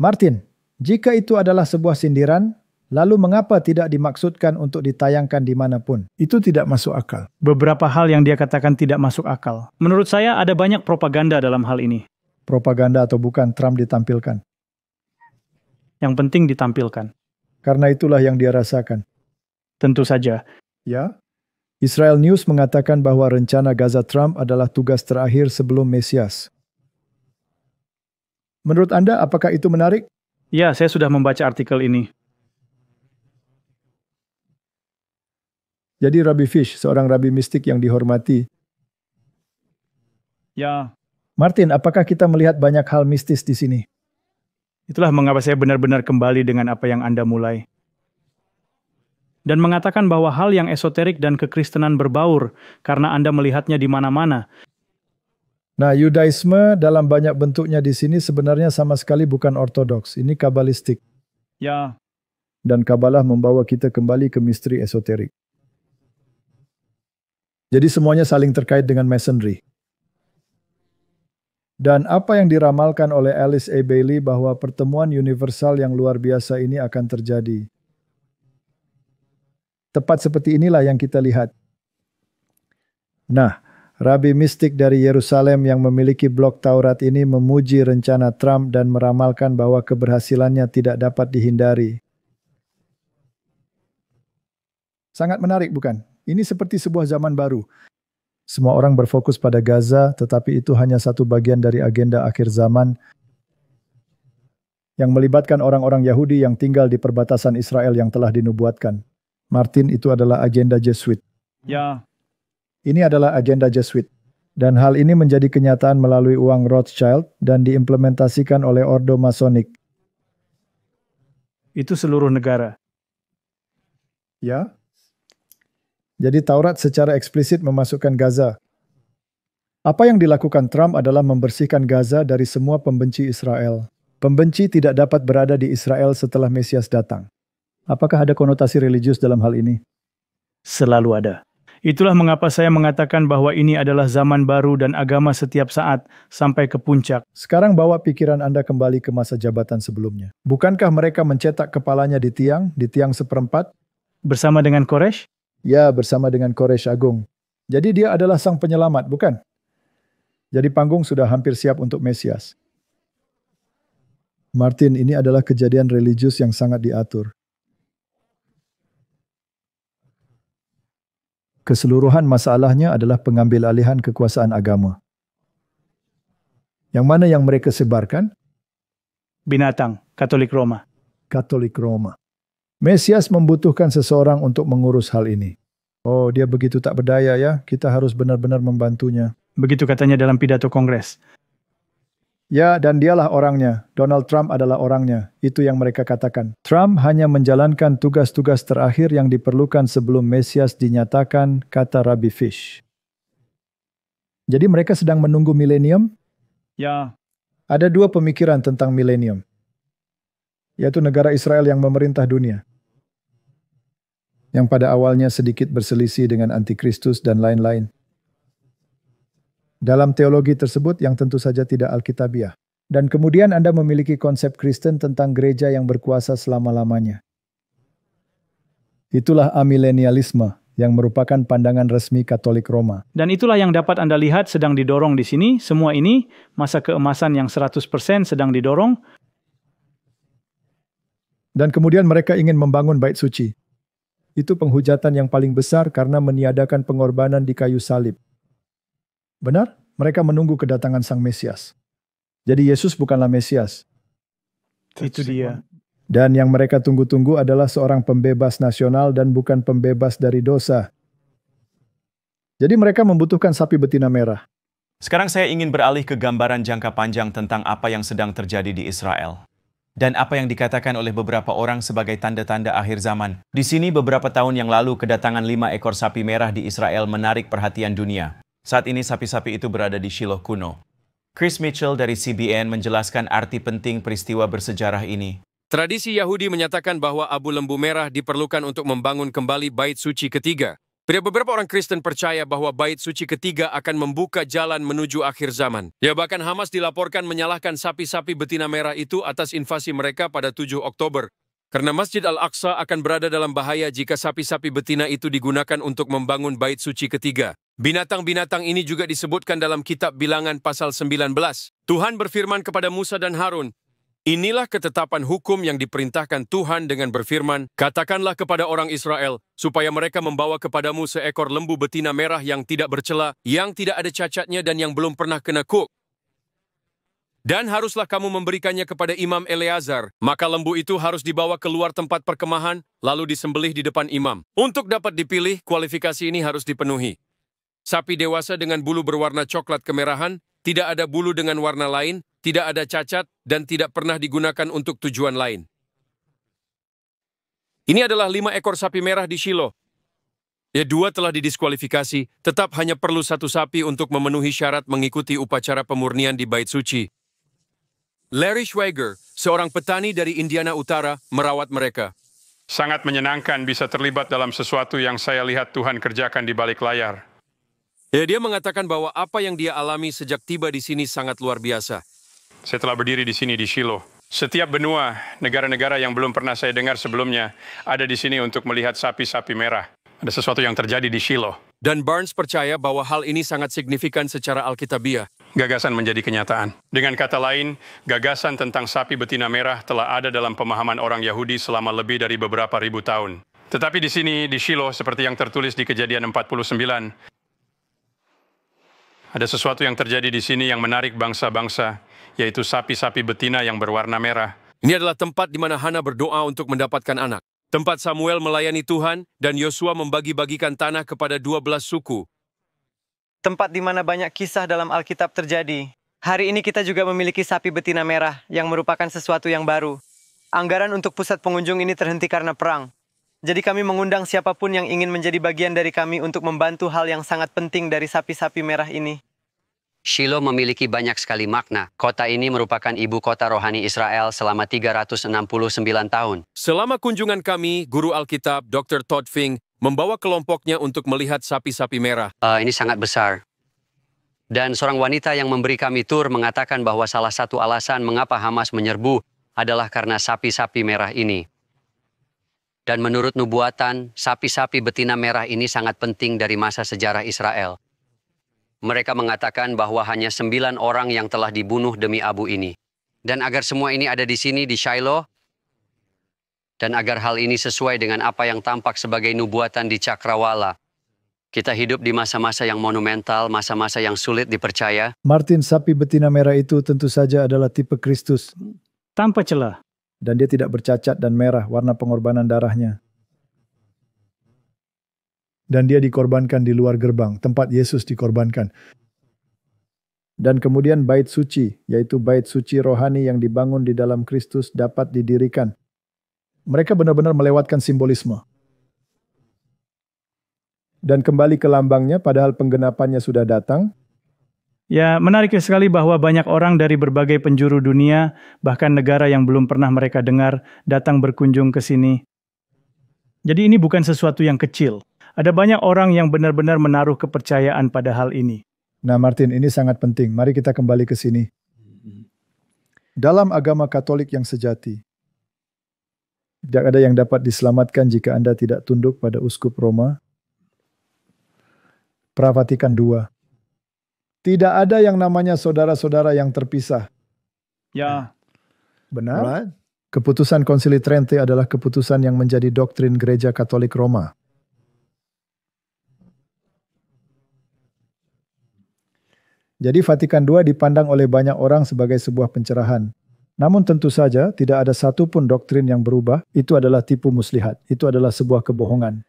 Martin, jika itu adalah sebuah sindiran, lalu mengapa tidak dimaksudkan untuk ditayangkan dimanapun? Itu tidak masuk akal. Beberapa hal yang dia katakan tidak masuk akal. Menurut saya ada banyak propaganda dalam hal ini. Propaganda atau bukan, Trump ditampilkan. Yang penting ditampilkan. Karena itulah yang dia rasakan. Tentu saja. Ya. Israel News mengatakan bahwa rencana Gaza Trump adalah tugas terakhir sebelum Mesias. Menurut Anda, apakah itu menarik? Ya, saya sudah membaca artikel ini. Jadi Rabbi Fish, seorang rabi mistik yang dihormati. Ya. Martin, apakah kita melihat banyak hal mistis di sini? Itulah mengapa saya benar-benar kembali dengan apa yang Anda mulai. dan mengatakan bahwa hal yang esoterik dan kekristenan berbaur karena Anda melihatnya di mana-mana. Nah, Yudaisme dalam banyak bentuknya di sini sebenarnya sama sekali bukan ortodoks. Ini kabalistik. Ya. Dan Kabalah membawa kita kembali ke misteri esoterik. Jadi semuanya saling terkait dengan masonry. Dan apa yang diramalkan oleh Alice A. Bailey bahwa pertemuan universal yang luar biasa ini akan terjadi. Tepat seperti inilah yang kita lihat. Nah, Rabi mistik dari Yerusalem yang memiliki blok Taurat ini memuji rencana Trump dan meramalkan bahwa keberhasilannya tidak dapat dihindari. Sangat menarik, bukan? Ini seperti sebuah zaman baru. Semua orang berfokus pada Gaza, tetapi itu hanya satu bagian dari agenda akhir zaman yang melibatkan orang-orang Yahudi yang tinggal di perbatasan Israel yang telah dinubuatkan. Martin, itu adalah agenda Jesuit. Ya. Ini adalah agenda Jesuit. Dan hal ini menjadi kenyataan melalui uang Rothschild dan diimplementasikan oleh Ordo Masonik. Itu seluruh negara. Ya. Jadi Taurat secara eksplisit memasukkan Gaza. Apa yang dilakukan Trump adalah membersihkan Gaza dari semua pembenci Israel. Pembenci tidak dapat berada di Israel setelah Mesias datang. Apakah ada konotasi religius dalam hal ini? Selalu ada. Itulah mengapa saya mengatakan bahwa ini adalah zaman baru dan agama setiap saat sampai ke puncak. Sekarang bawa pikiran Anda kembali ke masa jabatan sebelumnya. Bukankah mereka mencetak kepalanya di tiang seperempat? Bersama dengan Koresh? Ya, bersama dengan Koresh Agung. Jadi dia adalah sang penyelamat, bukan? Jadi panggung sudah hampir siap untuk Mesias. Martin, ini adalah kejadian religius yang sangat diatur. Keseluruhan masalahnya adalah pengambil alihan kekuasaan agama. Yang mana yang mereka sebarkan? Binatang, Katolik Roma. Katolik Roma. Mesias membutuhkan seseorang untuk mengurus hal ini. Oh, dia begitu tak berdaya ya, kita harus benar-benar membantunya. Begitu katanya dalam pidato Kongres. Ya, dan dialah orangnya. Donald Trump adalah orangnya. Itu yang mereka katakan. Trump hanya menjalankan tugas-tugas terakhir yang diperlukan sebelum Mesias dinyatakan, kata Rabbi Fish. Jadi mereka sedang menunggu milenium? Ya. Ada dua pemikiran tentang milenium, yaitu negara Israel yang memerintah dunia, yang pada awalnya sedikit berselisih dengan antikristus dan lain-lain. Dalam teologi tersebut yang tentu saja tidak alkitabiah. Dan kemudian Anda memiliki konsep Kristen tentang gereja yang berkuasa selama-lamanya. Itulah amilenialisme yang merupakan pandangan resmi Katolik Roma. Dan itulah yang dapat Anda lihat sedang didorong di sini. Semua ini, masa keemasan yang 100% sedang didorong. Dan kemudian mereka ingin membangun bait suci. Itu penghujatan yang paling besar karena meniadakan pengorbanan di kayu salib. Benar? Mereka menunggu kedatangan Sang Mesias. Jadi Yesus bukanlah Mesias. Itu dia. Dan yang mereka tunggu-tunggu adalah seorang pembebas nasional dan bukan pembebas dari dosa. Jadi mereka membutuhkan sapi betina merah. Sekarang saya ingin beralih ke gambaran jangka panjang tentang apa yang sedang terjadi di Israel. Dan apa yang dikatakan oleh beberapa orang sebagai tanda-tanda akhir zaman. Di sini beberapa tahun yang lalu kedatangan 5 ekor sapi merah di Israel menarik perhatian dunia. Saat ini sapi-sapi itu berada di Shiloh kuno. Chris Mitchell dari CBN menjelaskan arti penting peristiwa bersejarah ini. Tradisi Yahudi menyatakan bahwa abu lembu merah diperlukan untuk membangun kembali bait suci ketiga. Beberapa orang Kristen percaya bahwa bait suci ketiga akan membuka jalan menuju akhir zaman. Ya, bahkan Hamas dilaporkan menyalahkan sapi-sapi betina merah itu atas invasi mereka pada 7 Oktober. Karena Masjid Al-Aqsa akan berada dalam bahaya jika sapi-sapi betina itu digunakan untuk membangun bait suci ketiga. Binatang-binatang ini juga disebutkan dalam kitab Bilangan pasal 19. Tuhan berfirman kepada Musa dan Harun, inilah ketetapan hukum yang diperintahkan Tuhan dengan berfirman, katakanlah kepada orang Israel, supaya mereka membawa kepadamu seekor lembu betina merah yang tidak bercela, yang tidak ada cacatnya dan yang belum pernah kena kuk. Dan haruslah kamu memberikannya kepada Imam Eleazar, maka lembu itu harus dibawa keluar tempat perkemahan, lalu disembelih di depan imam. Untuk dapat dipilih, kualifikasi ini harus dipenuhi. Sapi dewasa dengan bulu berwarna coklat kemerahan, tidak ada bulu dengan warna lain, tidak ada cacat, dan tidak pernah digunakan untuk tujuan lain. Ini adalah 5 ekor sapi merah di Shiloh. Ya, 2 telah didiskualifikasi, tetap hanya perlu 1 sapi untuk memenuhi syarat mengikuti upacara pemurnian di Bait Suci. Larry Schwager, seorang petani dari Indiana Utara, merawat mereka. Sangat menyenangkan bisa terlibat dalam sesuatu yang saya lihat Tuhan kerjakan di balik layar. Ya, dia mengatakan bahwa apa yang dia alami sejak tiba di sini sangat luar biasa. Saya telah berdiri di sini di Shiloh. Setiap benua, negara-negara yang belum pernah saya dengar sebelumnya, ada di sini untuk melihat sapi-sapi merah. Ada sesuatu yang terjadi di Shiloh. Dan Barnes percaya bahwa hal ini sangat signifikan secara alkitabiah. Gagasan menjadi kenyataan. Dengan kata lain, gagasan tentang sapi betina merah telah ada dalam pemahaman orang Yahudi selama lebih dari beberapa ribu tahun. Tetapi di sini, di Shiloh, seperti yang tertulis di Kejadian 49, ada sesuatu yang terjadi di sini yang menarik bangsa-bangsa, yaitu sapi-sapi betina yang berwarna merah. Ini adalah tempat di mana Hana berdoa untuk mendapatkan anak. Tempat Samuel melayani Tuhan dan Yosua membagi-bagikan tanah kepada 12 suku. Tempat di mana banyak kisah dalam Alkitab terjadi. Hari ini kita juga memiliki sapi betina merah yang merupakan sesuatu yang baru. Anggaran untuk pusat pengunjung ini terhenti karena perang. Jadi kami mengundang siapapun yang ingin menjadi bagian dari kami untuk membantu hal yang sangat penting dari sapi-sapi merah ini. Shiloh memiliki banyak sekali makna. Kota ini merupakan ibu kota rohani Israel selama 369 tahun. Selama kunjungan kami, Guru Alkitab Dr. Todd Fink membawa kelompoknya untuk melihat sapi-sapi merah. Ini sangat besar. Dan seorang wanita yang memberi kami tur mengatakan bahwa salah satu alasan mengapa Hamas menyerbu adalah karena sapi-sapi merah ini. Dan menurut nubuatan, sapi-sapi betina merah ini sangat penting dari masa sejarah Israel. Mereka mengatakan bahwa hanya 9 orang yang telah dibunuh demi abu ini. Dan agar semua ini ada di sini di Shiloh, dan agar hal ini sesuai dengan apa yang tampak sebagai nubuatan di Cakrawala. Kita hidup di masa-masa yang monumental, masa-masa yang sulit dipercaya. Martin, sapi betina merah itu tentu saja adalah tipe Kristus. Tanpa celah. Dan dia tidak bercacat dan merah, warna pengorbanan darahnya. Dan dia dikorbankan di luar gerbang, tempat Yesus dikorbankan. Dan kemudian bait suci, yaitu bait suci rohani yang dibangun di dalam Kristus dapat didirikan. Mereka benar-benar melewatkan simbolisme. Dan kembali ke lambangnya, padahal penggenapannya sudah datang. Ya, menarik sekali bahwa banyak orang dari berbagai penjuru dunia, bahkan negara yang belum pernah mereka dengar, datang berkunjung ke sini. Jadi ini bukan sesuatu yang kecil. Ada banyak orang yang benar-benar menaruh kepercayaan pada hal ini. Nah Martin, ini sangat penting. Mari kita kembali ke sini. Dalam agama Katolik yang sejati, tidak ada yang dapat diselamatkan jika Anda tidak tunduk pada Uskup Roma. Pra-Vatikan II. Tidak ada yang namanya saudara-saudara yang terpisah. Ya. Benar? Right. Keputusan Konsili Trente adalah keputusan yang menjadi doktrin Gereja Katolik Roma. Jadi Vatikan II dipandang oleh banyak orang sebagai sebuah pencerahan. Namun tentu saja tidak ada satupun doktrin yang berubah, itu adalah tipu muslihat, itu adalah sebuah kebohongan.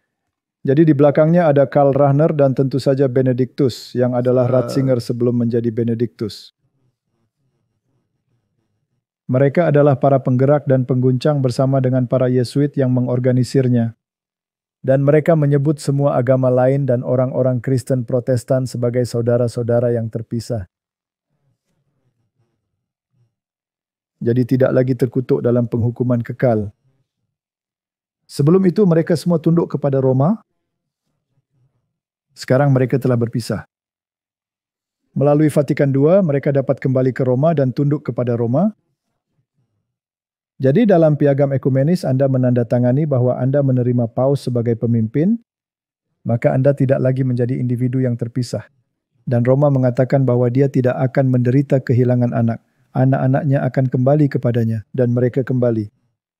Jadi di belakangnya ada Karl Rahner dan tentu saja Benediktus yang adalah Ratzinger sebelum menjadi Benediktus. Mereka adalah para penggerak dan pengguncang bersama dengan para Yesuit yang mengorganisirnya. Dan mereka menyebut semua agama lain dan orang-orang Kristen Protestan sebagai saudara-saudara yang terpisah. Jadi tidak lagi terkutuk dalam penghukuman kekal. Sebelum itu mereka semua tunduk kepada Roma. Sekarang mereka telah berpisah. Melalui Vatikan II, mereka dapat kembali ke Roma dan tunduk kepada Roma. Jadi dalam piagam ekumenis Anda menandatangani bahwa Anda menerima Paus sebagai pemimpin, maka Anda tidak lagi menjadi individu yang terpisah. Dan Roma mengatakan bahwa dia tidak akan menderita kehilangan anak. Anak-anaknya akan kembali kepadanya, dan mereka kembali.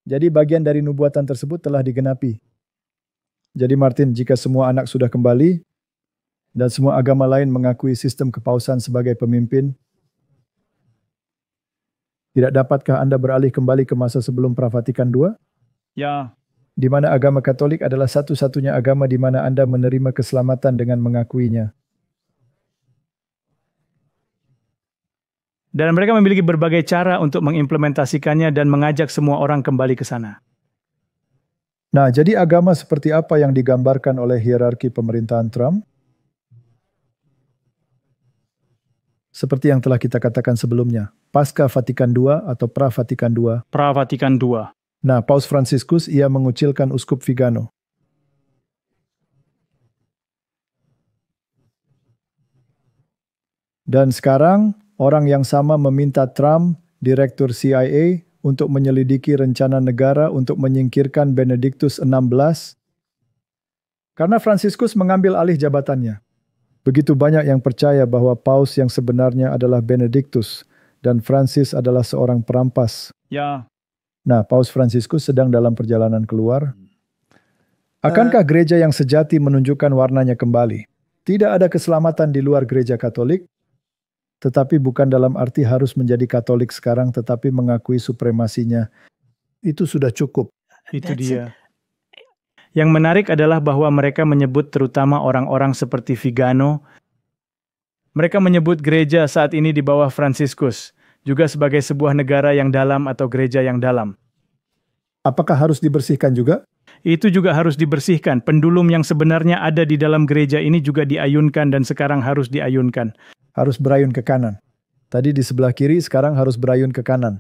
Jadi bagian dari nubuatan tersebut telah digenapi. Jadi Martin, jika semua anak sudah kembali, dan semua agama lain mengakui sistem kepausan sebagai pemimpin, tidak dapatkah Anda beralih kembali ke masa sebelum Pra-Vatikan II? Ya. Di mana agama Katolik adalah satu-satunya agama di mana Anda menerima keselamatan dengan mengakuinya. Dan mereka memiliki berbagai cara untuk mengimplementasikannya dan mengajak semua orang kembali ke sana. Nah, jadi agama seperti apa yang digambarkan oleh hierarki pemerintahan Trump? Seperti yang telah kita katakan sebelumnya, Pasca Vatikan II atau Pra-Vatikan II. Pra-Vatikan II. Nah, Paus Fransiskus ia mengucilkan Uskup Vigano. Dan sekarang, orang yang sama meminta Trump, Direktur CIA, untuk menyelidiki rencana negara untuk menyingkirkan Benediktus XVI, karena Fransiskus mengambil alih jabatannya. Begitu banyak yang percaya bahwa Paus yang sebenarnya adalah Benediktus, dan Francis adalah seorang perampas. Ya. Nah, Paus Fransiskus sedang dalam perjalanan keluar. Akankah gereja yang sejati menunjukkan warnanya kembali? Tidak ada keselamatan di luar gereja Katolik, tetapi bukan dalam arti harus menjadi Katolik sekarang tetapi mengakui supremasinya. Itu sudah cukup. Itu dia. Yang menarik adalah bahwa mereka menyebut terutama orang-orang seperti Vigano. Mereka menyebut gereja saat ini di bawah Fransiskus juga sebagai sebuah negara yang dalam atau gereja yang dalam. Apakah harus dibersihkan juga? Itu juga harus dibersihkan. Pendulum yang sebenarnya ada di dalam gereja ini juga diayunkan dan sekarang harus diayunkan. Harus berayun ke kanan. Tadi di sebelah kiri, sekarang harus berayun ke kanan.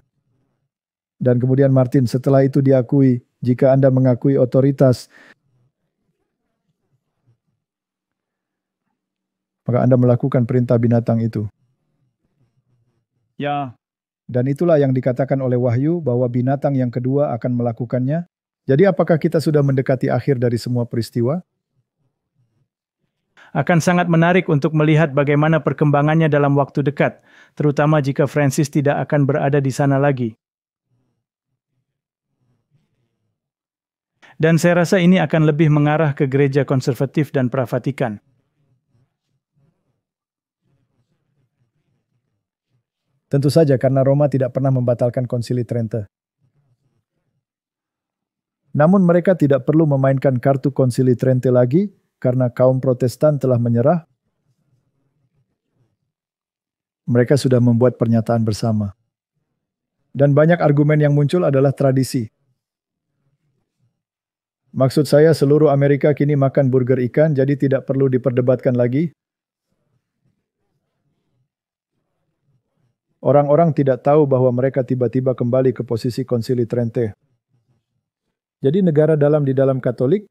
Dan kemudian Martin, setelah itu diakui, jika Anda mengakui otoritas, maka Anda melakukan perintah binatang itu. Ya. Dan itulah yang dikatakan oleh Wahyu, bahwa binatang yang kedua akan melakukannya. Jadi apakah kita sudah mendekati akhir dari semua peristiwa? Akan sangat menarik untuk melihat bagaimana perkembangannya dalam waktu dekat, terutama jika Francis tidak akan berada di sana lagi. Dan saya rasa ini akan lebih mengarah ke gereja konservatif dan pra-Vatikan. Tentu saja karena Roma tidak pernah membatalkan Konsili Trente. Namun mereka tidak perlu memainkan kartu Konsili Trente lagi, karena kaum Protestan telah menyerah. Mereka sudah membuat pernyataan bersama. Dan banyak argumen yang muncul adalah tradisi. Maksud saya seluruh Amerika kini makan burger ikan, jadi tidak perlu diperdebatkan lagi. Orang-orang tidak tahu bahwa mereka tiba-tiba kembali ke posisi Konsili Trente. Jadi negara dalam di dalam Katolik,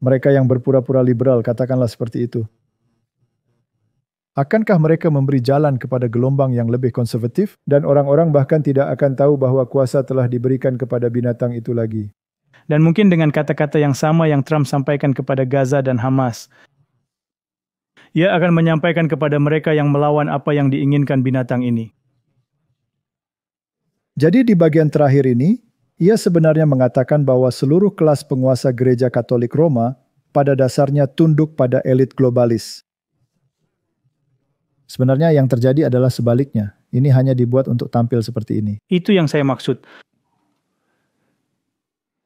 mereka yang berpura-pura liberal, katakanlah seperti itu. Akankah mereka memberi jalan kepada gelombang yang lebih konservatif? Dan orang-orang bahkan tidak akan tahu bahwa kuasa telah diberikan kepada binatang itu lagi. Dan mungkin dengan kata-kata yang sama yang Trump sampaikan kepada Gaza dan Hamas, ia akan menyampaikan kepada mereka yang melawan apa yang diinginkan binatang ini. Jadi di bagian terakhir ini, ia sebenarnya mengatakan bahwa seluruh kelas penguasa gereja Katolik Roma pada dasarnya tunduk pada elit globalis. Sebenarnya yang terjadi adalah sebaliknya. Ini hanya dibuat untuk tampil seperti ini. Itu yang saya maksud.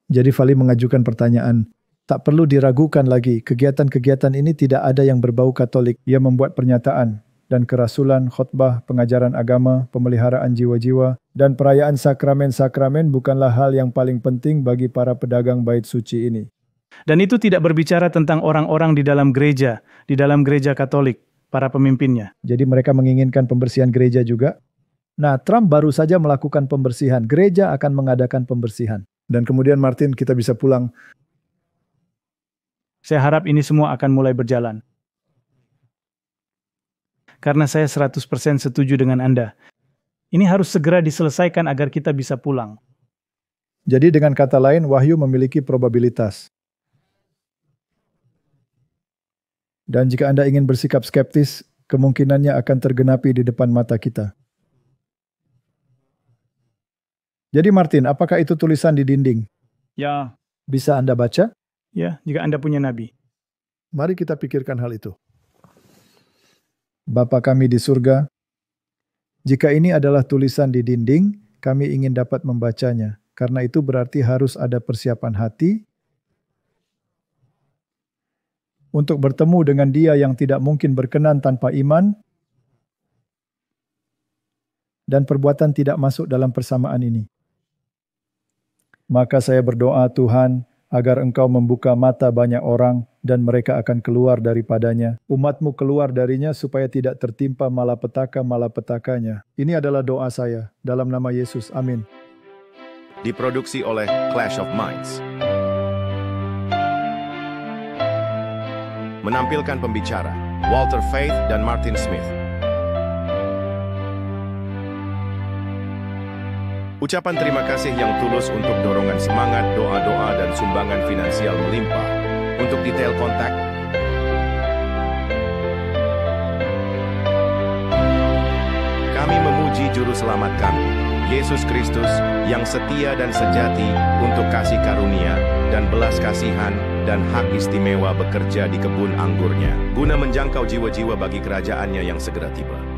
Jadi Fali mengajukan pertanyaan, tak perlu diragukan lagi, kegiatan-kegiatan ini tidak ada yang berbau Katolik. Ia membuat pernyataan, dan kerasulan, khotbah, pengajaran agama, pemeliharaan jiwa-jiwa, dan perayaan sakramen-sakramen bukanlah hal yang paling penting bagi para pedagang bait suci ini. Dan itu tidak berbicara tentang orang-orang di dalam gereja Katolik, para pemimpinnya. Jadi mereka menginginkan pembersihan gereja juga. Nah, Trump baru saja melakukan pembersihan. Gereja akan mengadakan pembersihan. Dan kemudian Martin, kita bisa pulang. Saya harap ini semua akan mulai berjalan. Karena saya 100% setuju dengan Anda. Ini harus segera diselesaikan agar kita bisa pulang. Jadi dengan kata lain, Wahyu memiliki probabilitas. Dan jika Anda ingin bersikap skeptis, kemungkinannya akan tergenapi di depan mata kita. Jadi Martin, apakah itu tulisan di dinding? Ya. Bisa Anda baca? Ya, jika Anda punya nabi. Mari kita pikirkan hal itu. Bapa kami di surga, jika ini adalah tulisan di dinding, kami ingin dapat membacanya. Karena itu berarti harus ada persiapan hati untuk bertemu dengan Dia yang tidak mungkin berkenan tanpa iman, dan perbuatan tidak masuk dalam persamaan ini. Maka saya berdoa, Tuhan, agar Engkau membuka mata banyak orang dan mereka akan keluar daripadanya. Umat-Mu keluar darinya supaya tidak tertimpa malapetaka-malapetakanya. Ini adalah doa saya. Dalam nama Yesus, amin. Diproduksi oleh Clash of Minds. Menampilkan pembicara, Walter Faith dan Martin Smith. Ucapan terima kasih yang tulus untuk dorongan semangat, doa-doa, dan sumbangan finansial melimpah. Untuk detail kontak, kami memuji Juru Selamat kami, Yesus Kristus, yang setia dan sejati untuk kasih karunia dan belas kasihan dan hak istimewa bekerja di kebun anggurnya, guna menjangkau jiwa-jiwa bagi kerajaannya yang segera tiba.